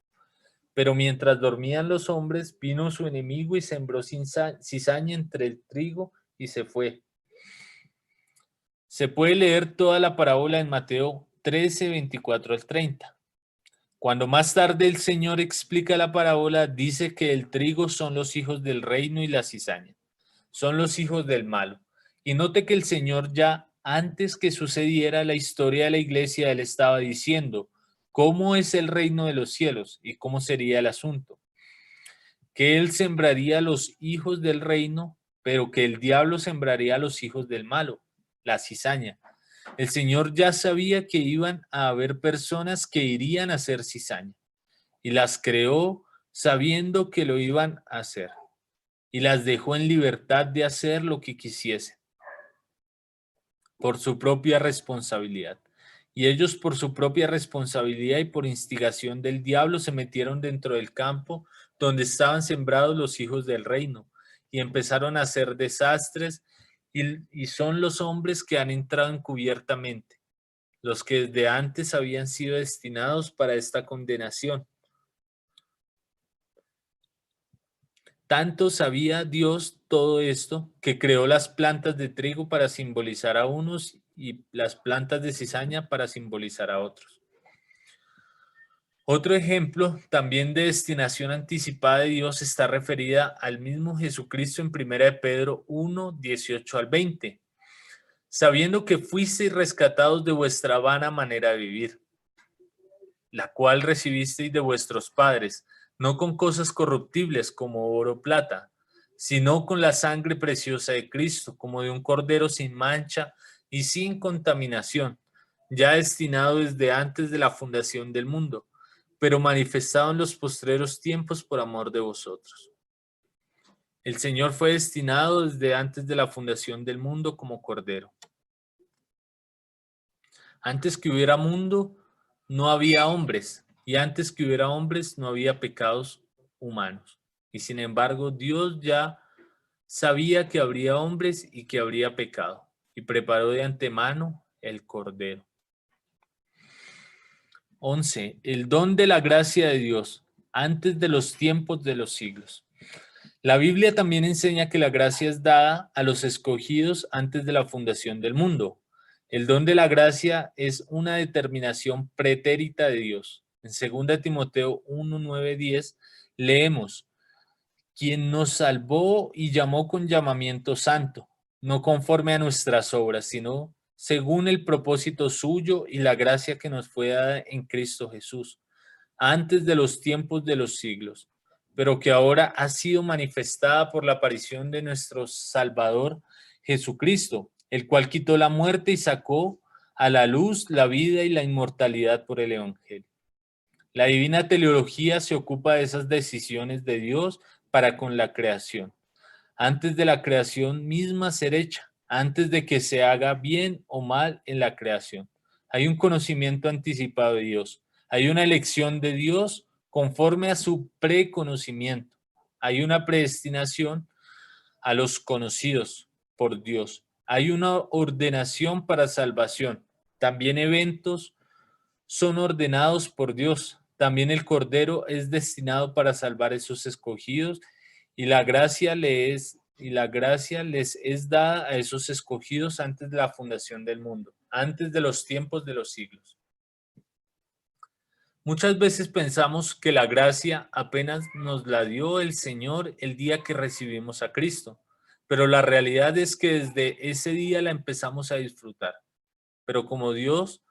Pero mientras dormían los hombres, vino su enemigo y sembró cizaña entre el trigo y se fue. Se puede leer toda la parábola en Mateo 13, 24 al 30. Cuando más tarde el Señor explica la parábola, dice que el trigo son los hijos del reino y la cizaña son los hijos del malo. Y note que el Señor ya antes que sucediera la historia de la iglesia, él estaba diciendo cómo es el reino de los cielos y cómo sería el asunto. Que él sembraría los hijos del reino, pero que el diablo sembraría a los hijos del malo, la cizaña. El Señor ya sabía que iban a haber personas que irían a hacer cizaña y las creó sabiendo que lo iban a hacer y las dejó en libertad de hacer lo que quisiesen por su propia responsabilidad. Y ellos por su propia responsabilidad y por instigación del diablo se metieron dentro del campo donde estaban sembrados los hijos del reino y empezaron a hacer desastres y son los hombres que han entrado encubiertamente, los que desde antes habían sido destinados para esta condenación. Tanto sabía Dios todo esto que creó las plantas de trigo para simbolizar a unos y las plantas de cizaña para simbolizar a otros. Otro ejemplo también de destinación anticipada de Dios está referida al mismo Jesucristo en 1 de Pedro 1, 18 al 20. Sabiendo que fuisteis rescatados de vuestra vana manera de vivir, la cual recibisteis de vuestros padres, no con cosas corruptibles como oro o plata, sino con la sangre preciosa de Cristo, como de un cordero sin mancha y sin contaminación, ya destinado desde antes de la fundación del mundo, pero manifestado en los postreros tiempos por amor de vosotros. El Señor fue destinado desde antes de la fundación del mundo como cordero. Antes que hubiera mundo, no había hombres, y antes que hubiera hombres, no había pecados humanos. Y sin embargo, Dios ya sabía que habría hombres y que habría pecado, y preparó de antemano el cordero. 11. El don de la gracia de Dios, antes de los tiempos de los siglos. La Biblia también enseña que la gracia es dada a los escogidos antes de la fundación del mundo. El don de la gracia es una determinación pretérita de Dios. En 2 Timoteo 1, 9, 10 leemos: quien nos salvó y llamó con llamamiento santo, no conforme a nuestras obras, sino según el propósito suyo y la gracia que nos fue dada en Cristo Jesús, antes de los tiempos de los siglos, pero que ahora ha sido manifestada por la aparición de nuestro Salvador Jesucristo, el cual quitó la muerte y sacó a la luz la vida y la inmortalidad por el Evangelio. La divina teleología se ocupa de esas decisiones de Dios para con la creación, antes de la creación misma ser hecha, antes de que se haga bien o mal en la creación. Hay un conocimiento anticipado de Dios, hay una elección de Dios conforme a su preconocimiento, hay una predestinación a los conocidos por Dios, hay una ordenación para salvación, también eventos son ordenados por Dios. También el Cordero es destinado para salvar a esos escogidos y la gracia les es dada a esos escogidos antes de la fundación del mundo, antes de los tiempos de los siglos. Muchas veces pensamos que la gracia apenas nos la dio el Señor el día que recibimos a Cristo, pero la realidad es que desde ese día la empezamos a disfrutar. Pero como Dios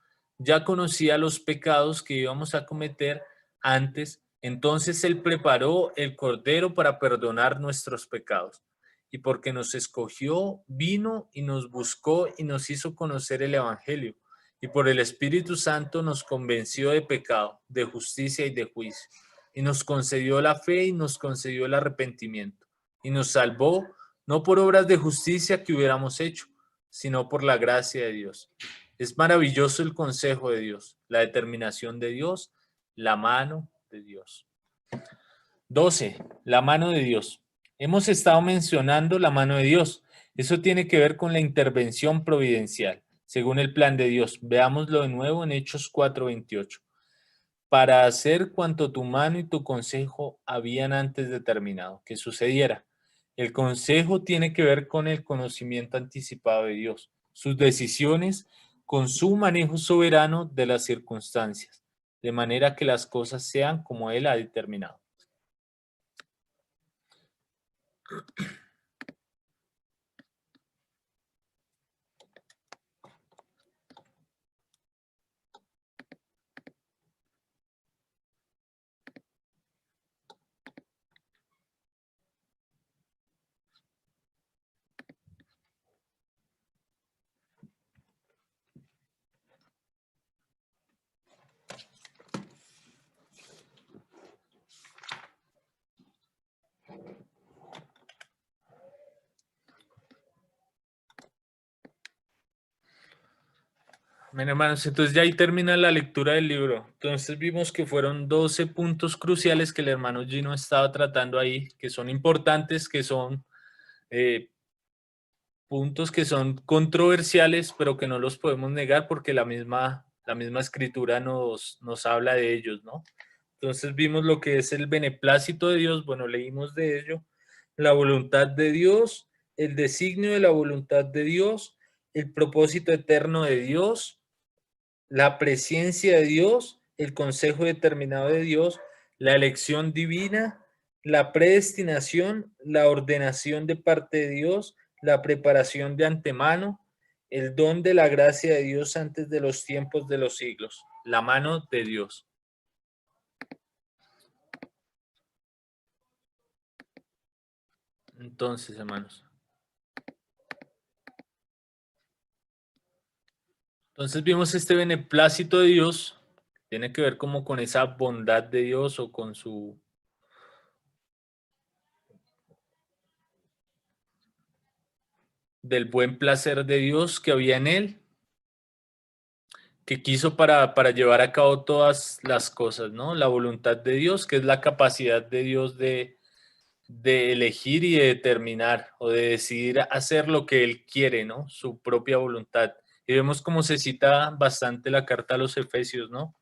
ya conocía los pecados que íbamos a cometer antes, entonces Él preparó el Cordero para perdonar nuestros pecados. Y porque nos escogió, vino y nos buscó y nos hizo conocer el Evangelio. Y por el Espíritu Santo nos convenció de pecado, de justicia y de juicio. Y nos concedió la fe y nos concedió el arrepentimiento. Y nos salvó no por obras de justicia que hubiéramos hecho, sino por la gracia de Dios. Es maravilloso el consejo de Dios, la determinación de Dios, la mano de Dios. 12. La mano de Dios. Hemos estado mencionando la mano de Dios. Eso tiene que ver con la intervención providencial, según el plan de Dios. Veámoslo de nuevo en Hechos 4:28. Para hacer cuanto tu mano y tu consejo habían antes determinado que sucediera. El consejo tiene que ver con el conocimiento anticipado de Dios, sus decisiones, con su manejo soberano de las circunstancias, de manera que las cosas sean como Él ha determinado. Bien, hermanos, entonces ya ahí termina la lectura del libro. Entonces vimos que fueron 12 puntos cruciales que el hermano Gino estaba tratando ahí, que son importantes, que son puntos que son controversiales, pero que no los podemos negar porque la misma escritura nos habla de ellos, ¿no? Entonces vimos lo que es el beneplácito de Dios, bueno, leímos de ello, la voluntad de Dios, el designio de la voluntad de Dios, el propósito eterno de Dios, la presencia de Dios, el consejo determinado de Dios, la elección divina, la predestinación, la ordenación de parte de Dios, la preparación de antemano, el don de la gracia de Dios antes de los tiempos de los siglos, la mano de Dios. Entonces, hermanos. Entonces vimos este beneplácito de Dios, tiene que ver como con esa bondad de Dios o con su del buen placer de Dios que había en él, que quiso para llevar a cabo todas las cosas, ¿no? La voluntad de Dios, que es la capacidad de Dios de elegir y de determinar o de decidir hacer lo que Él quiere, ¿no? Su propia voluntad. Y vemos cómo se cita bastante la carta a los Efesios, ¿no?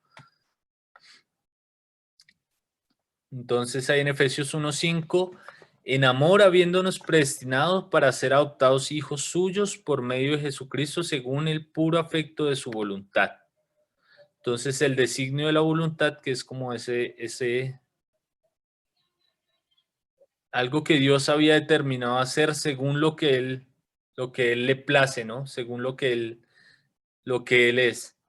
Entonces ahí en Efesios 1:5 en amor habiéndonos predestinado para ser adoptados hijos suyos por medio de Jesucristo según el puro afecto de su voluntad. Entonces el designio de la voluntad, que es como ese algo que Dios había determinado hacer según lo que él le place, ¿no? Según lo que él es.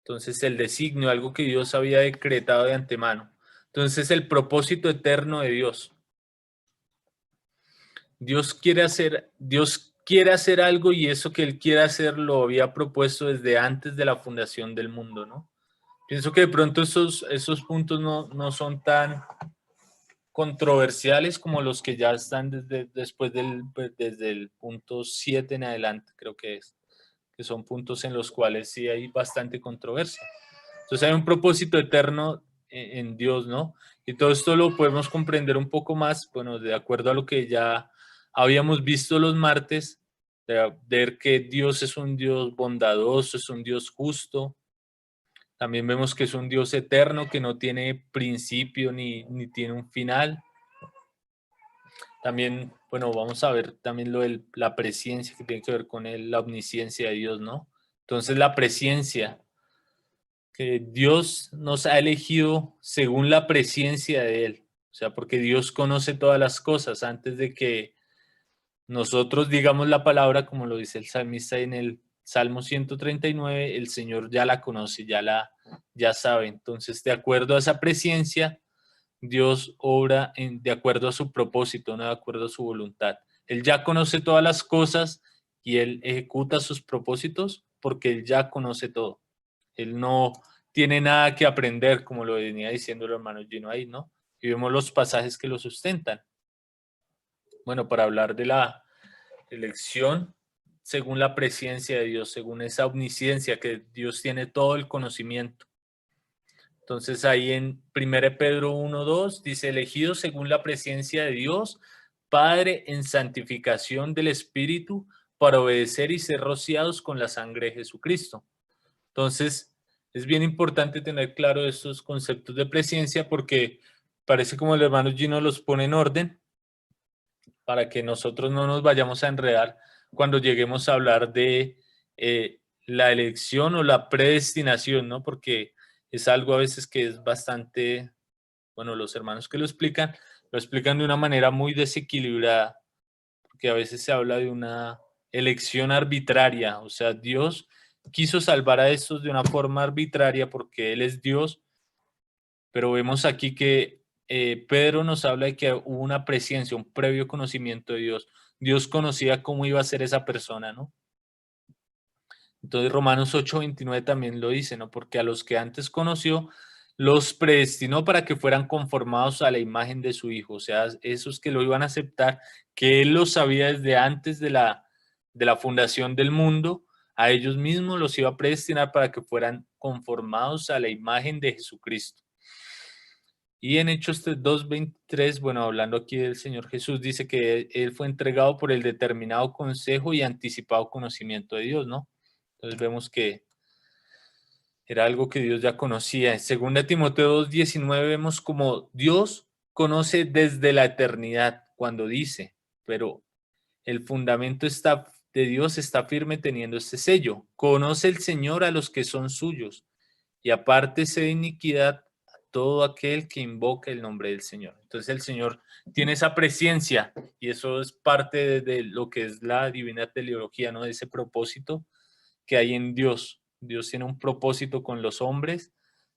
Entonces el designio, algo que Dios había decretado de antemano. Entonces el propósito eterno de Dios. Dios quiere hacer algo y eso que él quiere hacer lo había propuesto desde antes de la fundación del mundo, ¿no? Pienso que de pronto esos puntos no son tan controversiales como los que ya están desde el punto 7 en adelante, creo que son puntos en los cuales sí hay bastante controversia. Entonces hay un propósito eterno en Dios, ¿no? Y todo esto lo podemos comprender un poco más, bueno, de acuerdo a lo que ya habíamos visto los martes, de ver que Dios es un Dios bondadoso, es un Dios justo. También vemos que es un Dios eterno, que no tiene principio ni tiene un final. También, bueno, vamos a ver también lo de la presciencia que tiene que ver con la omnisciencia de Dios, ¿no? Entonces la presciencia, que Dios nos ha elegido según la presciencia de Él. O sea, porque Dios conoce todas las cosas antes de que nosotros digamos la palabra, como lo dice el salmista en el Salmo 139, el Señor ya la conoce, ya sabe. Entonces, de acuerdo a esa presciencia, Dios obra de acuerdo a su propósito, no de acuerdo a su voluntad. Él ya conoce todas las cosas y Él ejecuta sus propósitos porque Él ya conoce todo. Él no tiene nada que aprender, como lo venía diciendo el hermano Gino ahí, ¿no? Y vemos los pasajes que lo sustentan. Bueno, para hablar de la elección según la presciencia de Dios, según esa omnisciencia que Dios tiene todo el conocimiento. Entonces ahí en 1 Pedro 1:2 dice, elegido según la presciencia de Dios, Padre en santificación del Espíritu, para obedecer y ser rociados con la sangre de Jesucristo. Entonces, es bien importante tener claro estos conceptos de presciencia porque parece como el hermano Gino los pone en orden para que nosotros no nos vayamos a enredar cuando lleguemos a hablar de la elección o la predestinación, ¿no? Porque es algo a veces que es bastante, bueno, los hermanos que lo explican de una manera muy desequilibrada, porque a veces se habla de una elección arbitraria, o sea, Dios quiso salvar a estos de una forma arbitraria porque Él es Dios, pero vemos aquí que Pedro nos habla de que hubo una presciencia, un previo conocimiento de Dios. Dios conocía cómo iba a ser esa persona, ¿no? Entonces Romanos 8:29 también lo dice, ¿no? Porque a los que antes conoció, los predestinó para que fueran conformados a la imagen de su Hijo. O sea, esos que lo iban a aceptar, que Él los sabía desde antes de la fundación del mundo, a ellos mismos los iba a predestinar para que fueran conformados a la imagen de Jesucristo. Y en Hechos 2:23, bueno, hablando aquí del Señor Jesús, dice que Él fue entregado por el determinado consejo y anticipado conocimiento de Dios, ¿no? Entonces vemos que era algo que Dios ya conocía. En 2 Timoteo 2:19 vemos como Dios conoce desde la eternidad cuando dice, pero el fundamento de Dios está firme teniendo este sello. Conoce el Señor a los que son suyos y apártese de iniquidad a todo aquel que invoca el nombre del Señor. Entonces el Señor tiene esa presencia y eso es parte de lo que es la divina teleología, ¿no? De ese propósito que hay en Dios. Dios tiene un propósito con los hombres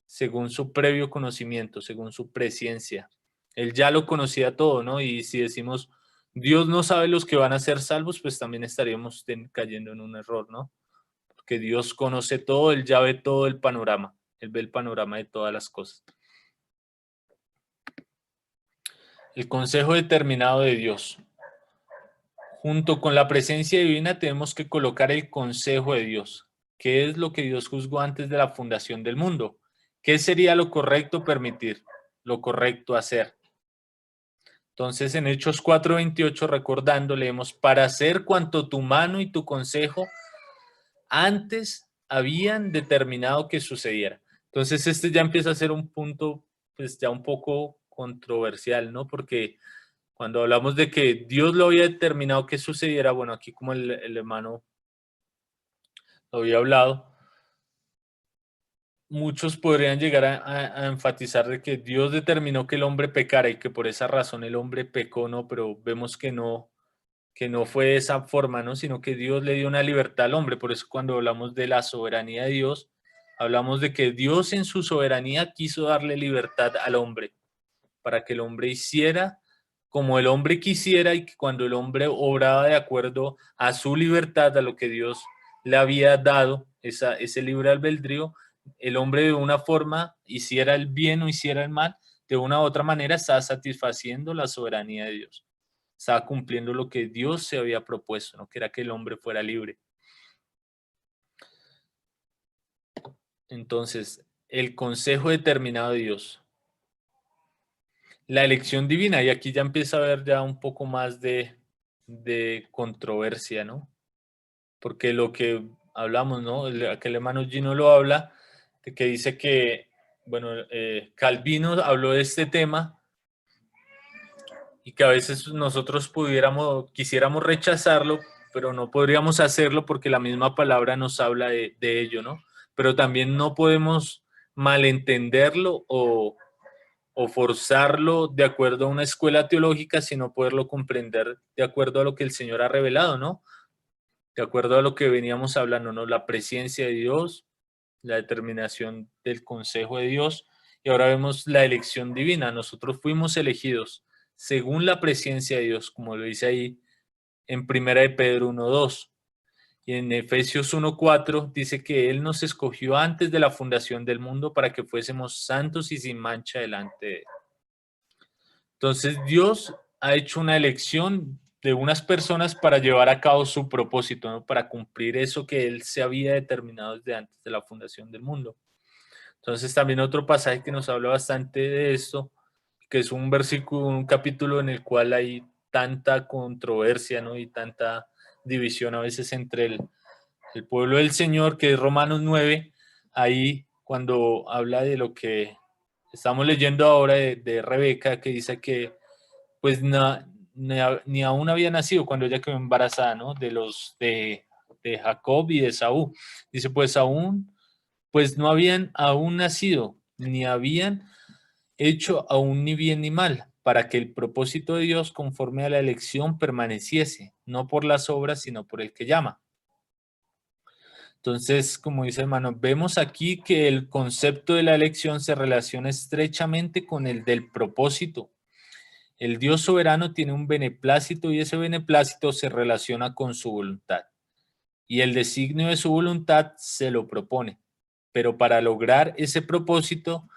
según su previo conocimiento, según su presciencia. Él ya lo conocía todo, ¿no? Y si decimos, Dios no sabe los que van a ser salvos, pues también estaríamos cayendo en un error, ¿no? Porque Dios conoce todo, Él ya ve todo el panorama, Él ve el panorama de todas las cosas. El consejo determinado de Dios. Junto con la presencia divina tenemos que colocar el consejo de Dios. ¿Qué es lo que Dios juzgó antes de la fundación del mundo? ¿Qué sería lo correcto permitir? Lo correcto hacer. Entonces en Hechos 4:28 recordando leemos, para hacer cuanto tu mano y tu consejo antes habían determinado que sucediera. Entonces este ya empieza a ser un punto pues ya un poco controversial, ¿no? Porque cuando hablamos de que Dios lo había determinado que sucediera, bueno, aquí como el hermano lo había hablado, muchos podrían llegar a enfatizar de que Dios determinó que el hombre pecara y que por esa razón el hombre pecó, ¿no? Pero vemos que no fue de esa forma, ¿no? Sino que Dios le dio una libertad al hombre. Por eso cuando hablamos de la soberanía de Dios, hablamos de que Dios en su soberanía quiso darle libertad al hombre, para que el hombre hiciera como el hombre quisiera y que cuando el hombre obraba de acuerdo a su libertad, a lo que Dios le había dado, ese libre albedrío, el hombre de una forma hiciera el bien o hiciera el mal, de una u otra manera está satisfaciendo la soberanía de Dios. Estaba cumpliendo lo que Dios se había propuesto, ¿no? Que era que el hombre fuera libre. Entonces, el consejo determinado de Dios. La elección divina, y aquí ya empieza a haber ya un poco más de controversia, ¿no? Porque lo que hablamos, ¿no? Aquel hermano Gino lo habla, de que dice que, bueno, Calvino habló de este tema y que a veces nosotros quisiéramos rechazarlo, pero no podríamos hacerlo porque la misma palabra nos habla de ello, ¿no? Pero también no podemos malentenderlo o forzarlo de acuerdo a una escuela teológica, sino poderlo comprender de acuerdo a lo que el Señor ha revelado, ¿no? De acuerdo a lo que veníamos hablando, ¿no? La presencia de Dios, la determinación del consejo de Dios, y ahora vemos la elección divina. Nosotros fuimos elegidos según la presencia de Dios, como lo dice ahí en Primera de Pedro 1:2. Y en Efesios 1:4 dice que Él nos escogió antes de la fundación del mundo para que fuésemos santos y sin mancha delante de Él. Entonces Dios ha hecho una elección de unas personas para llevar a cabo su propósito, ¿no? Para cumplir eso que Él se había determinado desde antes de la fundación del mundo. Entonces también otro pasaje que nos habla bastante de esto, que es un versículo, un capítulo en el cual hay tanta controversia, ¿no? Y tanta división a veces entre el pueblo del Señor, que es Romanos 9, ahí cuando habla de lo que estamos leyendo ahora de Rebeca, que dice que pues ni aún había nacido cuando ella quedó embarazada, ¿no? De Jacob y de Saúl. Dice, pues no habían aún nacido, ni habían hecho aún ni bien ni mal, para que el propósito de Dios conforme a la elección permaneciese, no por las obras, sino por el que llama. Entonces, como dice hermano, vemos aquí que el concepto de la elección se relaciona estrechamente con el del propósito. El Dios soberano tiene un beneplácito y ese beneplácito se relaciona con su voluntad. Y el designio de su voluntad se lo propone. Pero para lograr ese propósito,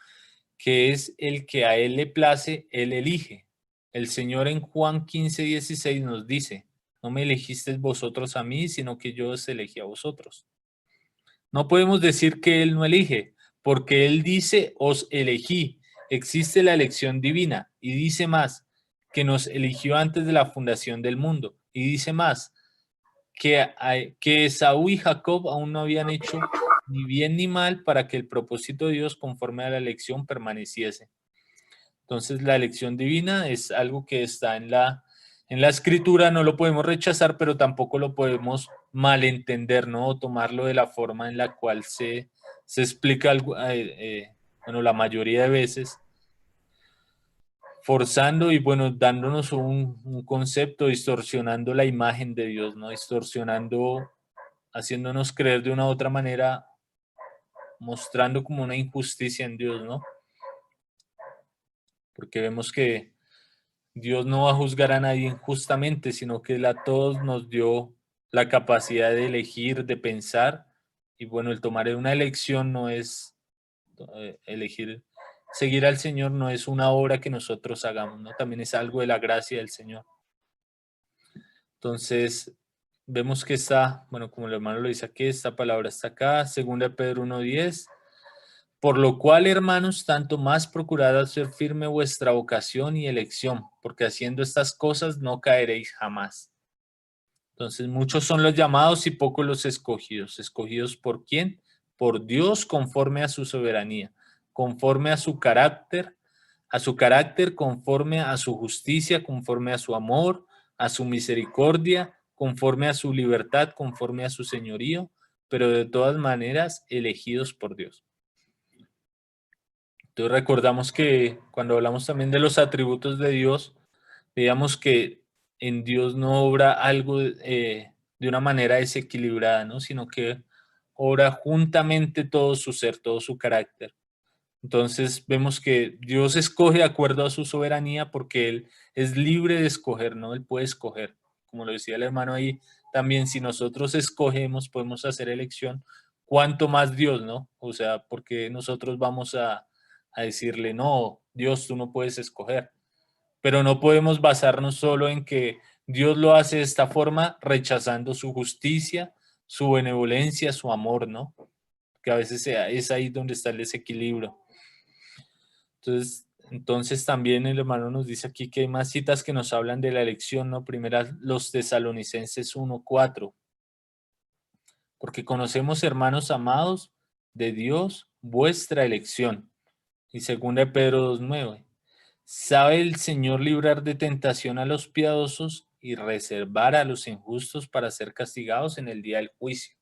que es el que a Él le place, Él elige. El Señor en Juan 15:16 nos dice, no me elegisteis vosotros a mí, sino que yo os elegí a vosotros. No podemos decir que Él no elige, porque Él dice, os elegí. Existe la elección divina y dice más, que nos eligió antes de la fundación del mundo. Y dice más, que Esaú y Jacob aún no habían hecho ni bien ni mal para que el propósito de Dios conforme a la elección permaneciese. Entonces la elección divina es algo que está en la escritura, no lo podemos rechazar, pero tampoco lo podemos malentender, ¿no? O tomarlo de la forma en la cual se explica, bueno, la mayoría de veces, forzando y, bueno, dándonos un concepto, distorsionando la imagen de Dios, ¿no? Distorsionando, haciéndonos creer de una u otra manera, mostrando como una injusticia en Dios, ¿no? Porque vemos que Dios no va a juzgar a nadie injustamente, sino que Él a todos nos dio la capacidad de elegir, de pensar. Y bueno, el tomar una elección no es elegir, seguir al Señor no es una obra que nosotros hagamos, ¿no? También es algo de la gracia del Señor. Entonces, vemos que está, bueno, como el hermano lo dice aquí, esta palabra está acá, 2 Pedro 1:10. Por lo cual, hermanos, tanto más procurad hacer firme vuestra vocación y elección, porque haciendo estas cosas no caeréis jamás. Entonces, muchos son los llamados y pocos los escogidos. ¿Escogidos por quién? Por Dios conforme a su soberanía, conforme a su carácter, a su carácter, conforme a su justicia, conforme a su amor, a su misericordia, conforme a su libertad, conforme a su señorío, pero de todas maneras elegidos por Dios. Entonces recordamos que cuando hablamos también de los atributos de Dios, veíamos que en Dios no obra algo de una manera desequilibrada, ¿no? Sino que obra juntamente todo su ser, todo su carácter. Entonces vemos que Dios escoge de acuerdo a su soberanía porque Él es libre de escoger, ¿no? Él puede escoger. Como lo decía el hermano ahí, también si nosotros escogemos, podemos hacer elección, cuánto más Dios, ¿no? O sea, porque nosotros vamos a decirle, no, Dios, tú no puedes escoger. Pero no podemos basarnos solo en que Dios lo hace de esta forma, rechazando su justicia, su benevolencia, su amor, ¿no? Que a veces es ahí donde está el desequilibrio. Entonces también el hermano nos dice aquí que hay más citas que nos hablan de la elección, ¿no? Primera, los Tesalonicenses 1:4. Porque conocemos, hermanos amados, de Dios vuestra elección. Y segunda de Pedro 2:9. Sabe el Señor librar de tentación a los piadosos y reservar a los injustos para ser castigados en el día del juicio.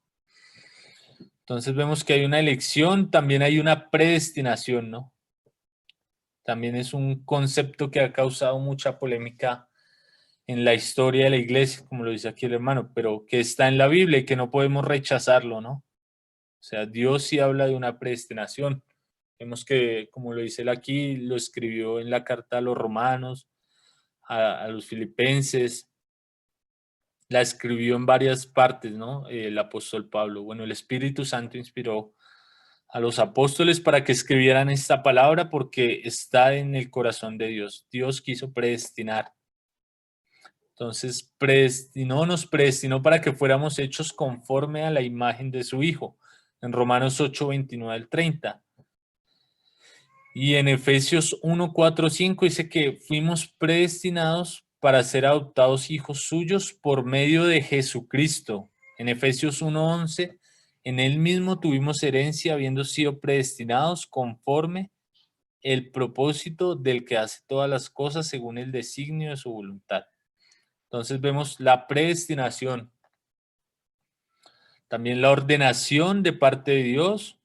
Entonces vemos que hay una elección, también hay una predestinación, ¿no? También es un concepto que ha causado mucha polémica en la historia de la iglesia, como lo dice aquí el hermano, pero que está en la Biblia y que no podemos rechazarlo, ¿no? O sea, Dios sí habla de una predestinación. Vemos que, como lo dice él aquí, lo escribió en la carta a los romanos, a los filipenses, la escribió en varias partes, ¿no? El apóstol Pablo. Bueno, el Espíritu Santo inspiró a los apóstoles para que escribieran esta palabra porque está en el corazón de Dios. Dios quiso predestinar. Entonces, nos predestinó para que fuéramos hechos conforme a la imagen de su Hijo. En Romanos 8:29 al 30. Y en Efesios 1:4-5 dice que fuimos predestinados para ser adoptados hijos suyos por medio de Jesucristo. En Efesios 1:11, en él mismo tuvimos herencia habiendo sido predestinados conforme el propósito del que hace todas las cosas según el designio de su voluntad. Entonces vemos la predestinación, también la ordenación de parte de Dios.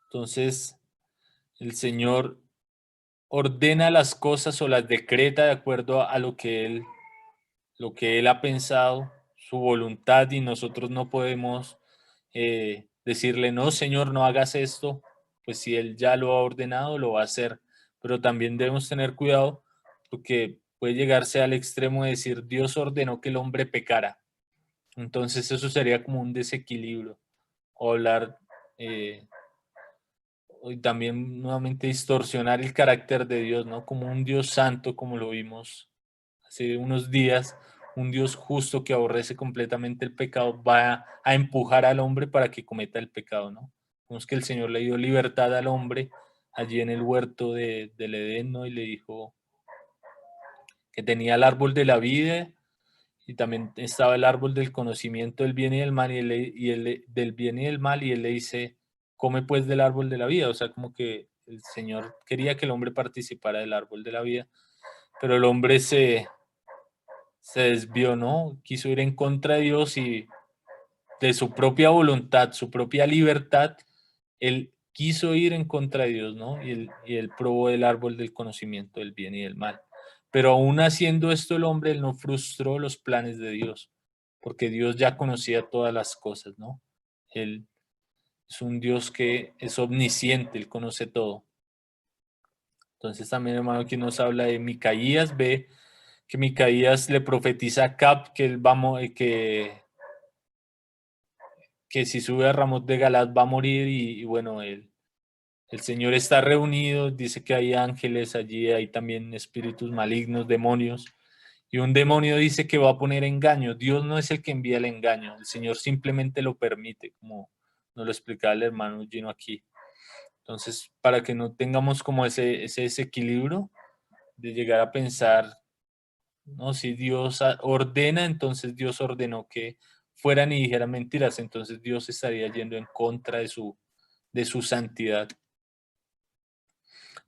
Entonces el Señor ordena las cosas o las decreta de acuerdo a lo que él ha pensado, su voluntad, y nosotros no podemos decirle, no, Señor, no hagas esto, pues si él ya lo ha ordenado, lo va a hacer. Pero también debemos tener cuidado porque puede llegarse al extremo de decir, Dios ordenó que el hombre pecara. Entonces eso sería como un desequilibrio. O hablar eh, y también nuevamente distorsionar el carácter de Dios, ¿no? Como un Dios santo, como lo vimos hace unos días, un Dios justo que aborrece completamente el pecado, va a empujar al hombre para que cometa el pecado, ¿no? Vemos que el Señor le dio libertad al hombre allí en el huerto del Edén, ¿no? Y le dijo que tenía el árbol de la vida y también estaba el árbol del conocimiento del bien y del mal, del bien y del mal, y él le dice, come pues del árbol de la vida, o sea, como que el Señor quería que el hombre participara del árbol de la vida, pero el hombre se desvió, ¿no? Quiso ir en contra de Dios y de su propia voluntad, su propia libertad, él quiso ir en contra de Dios, ¿no? Y él probó el árbol del conocimiento del bien y del mal. Pero aún haciendo esto el hombre, él no frustró los planes de Dios, porque Dios ya conocía todas las cosas, ¿no? Él es un Dios que es omnisciente, él conoce todo. Entonces también, hermano, aquí nos habla de Micaías, ve que Micaías le profetiza a Cap que él que si sube a Ramot de Galat va a morir y bueno, el Señor está reunido, dice que hay ángeles allí, hay también espíritus malignos, demonios, y un demonio dice que va a poner engaño. Dios no es el que envía el engaño, el Señor simplemente lo permite, como nos lo explicaba el hermano Gino aquí. Entonces, para que no tengamos como ese desequilibrio de llegar a pensar, no, si Dios ordena, entonces Dios ordenó que fueran y dijeran mentiras, entonces Dios estaría yendo en contra de su santidad.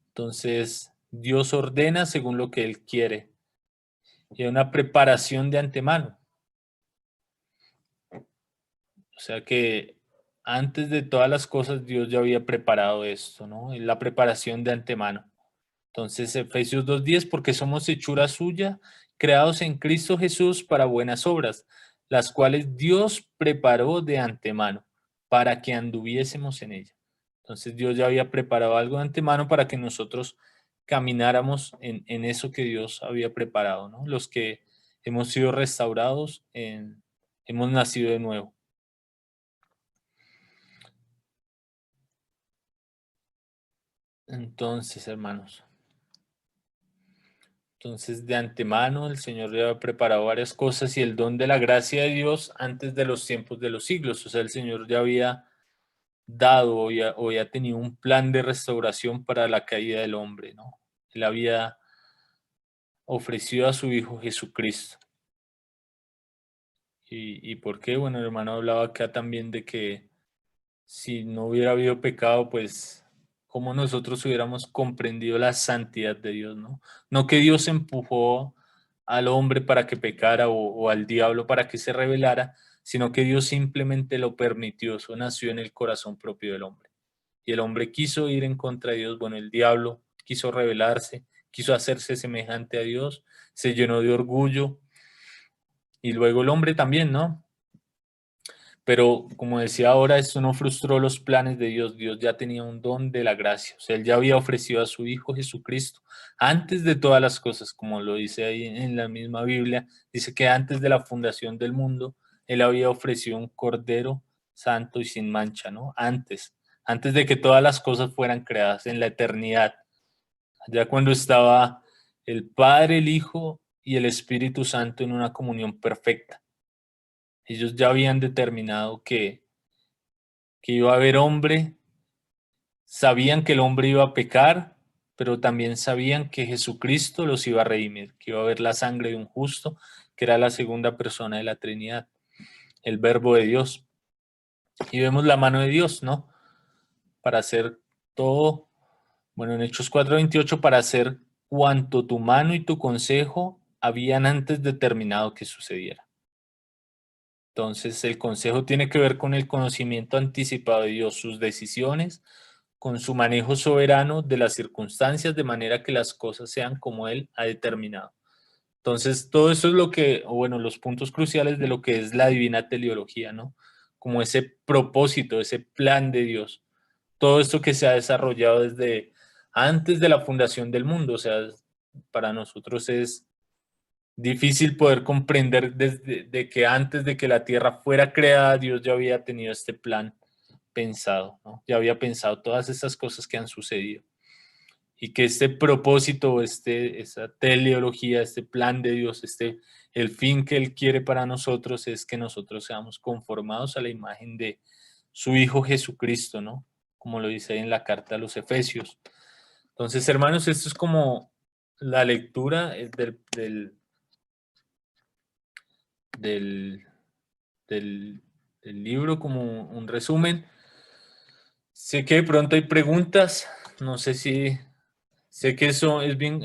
Entonces, Dios ordena según lo que Él quiere. Y hay una preparación de antemano. O sea que antes de todas las cosas Dios ya había preparado esto, ¿no? Es la preparación de antemano. Entonces, Efesios 2:10, porque somos hechura suya, creados en Cristo Jesús para buenas obras, las cuales Dios preparó de antemano para que anduviésemos en ella. Entonces, Dios ya había preparado algo de antemano para que nosotros camináramos en eso que Dios había preparado, ¿no? Los que hemos sido restaurados, hemos nacido de nuevo. Entonces, hermanos. Entonces, de antemano, el Señor ya había preparado varias cosas y el don de la gracia de Dios antes de los tiempos de los siglos. O sea, el Señor ya había dado o ya tenido un plan de restauración para la caída del hombre, ¿no? Él había ofrecido a su Hijo Jesucristo. ¿Y por qué? Bueno, el hermano hablaba acá también de que si no hubiera habido pecado, pues, ¿cómo nosotros hubiéramos comprendido la santidad de Dios, no? No que Dios empujó al hombre para que pecara o al diablo para que se rebelara, sino que Dios simplemente lo permitió, eso nació en el corazón propio del hombre. Y el hombre quiso ir en contra de Dios, bueno, el diablo quiso rebelarse, quiso hacerse semejante a Dios, se llenó de orgullo, y luego el hombre también, ¿no? Pero como decía ahora, esto no frustró los planes de Dios. Dios ya tenía un don de la gracia. O sea, Él ya había ofrecido a su Hijo Jesucristo antes de todas las cosas, como lo dice ahí en la misma Biblia. Dice que antes de la fundación del mundo, Él había ofrecido un cordero santo y sin mancha, ¿no? Antes de que todas las cosas fueran creadas en la eternidad. Ya cuando estaba el Padre, el Hijo y el Espíritu Santo en una comunión perfecta. Ellos ya habían determinado que iba a haber hombre, sabían que el hombre iba a pecar, pero también sabían que Jesucristo los iba a redimir, que iba a haber la sangre de un justo, que era la segunda persona de la Trinidad, el Verbo de Dios. Y vemos la mano de Dios, ¿no? Para hacer todo, bueno, en Hechos 4:28, para hacer cuanto tu mano y tu consejo habían antes determinado que sucediera. Entonces, el consejo tiene que ver con el conocimiento anticipado de Dios, sus decisiones, con su manejo soberano de las circunstancias, de manera que las cosas sean como Él ha determinado. Entonces, todo eso es lo que, o bueno, los puntos cruciales de lo que es la divina teleología, ¿no? Como ese propósito, ese plan de Dios. Todo esto que se ha desarrollado desde antes de la fundación del mundo, o sea, para nosotros es difícil poder comprender desde de que antes de que la tierra fuera creada, Dios ya había tenido este plan pensado, ¿no? Ya había pensado todas estas cosas que han sucedido. Y que este propósito, esa teleología, este plan de Dios, el fin que Él quiere para nosotros es que nosotros seamos conformados a la imagen de su Hijo Jesucristo, ¿no? Como lo dice ahí en la carta a los Efesios. Entonces, hermanos, esto es como la lectura del, del, del libro, como un resumen. Sé que de pronto hay preguntas, no sé si, sé que eso es bien,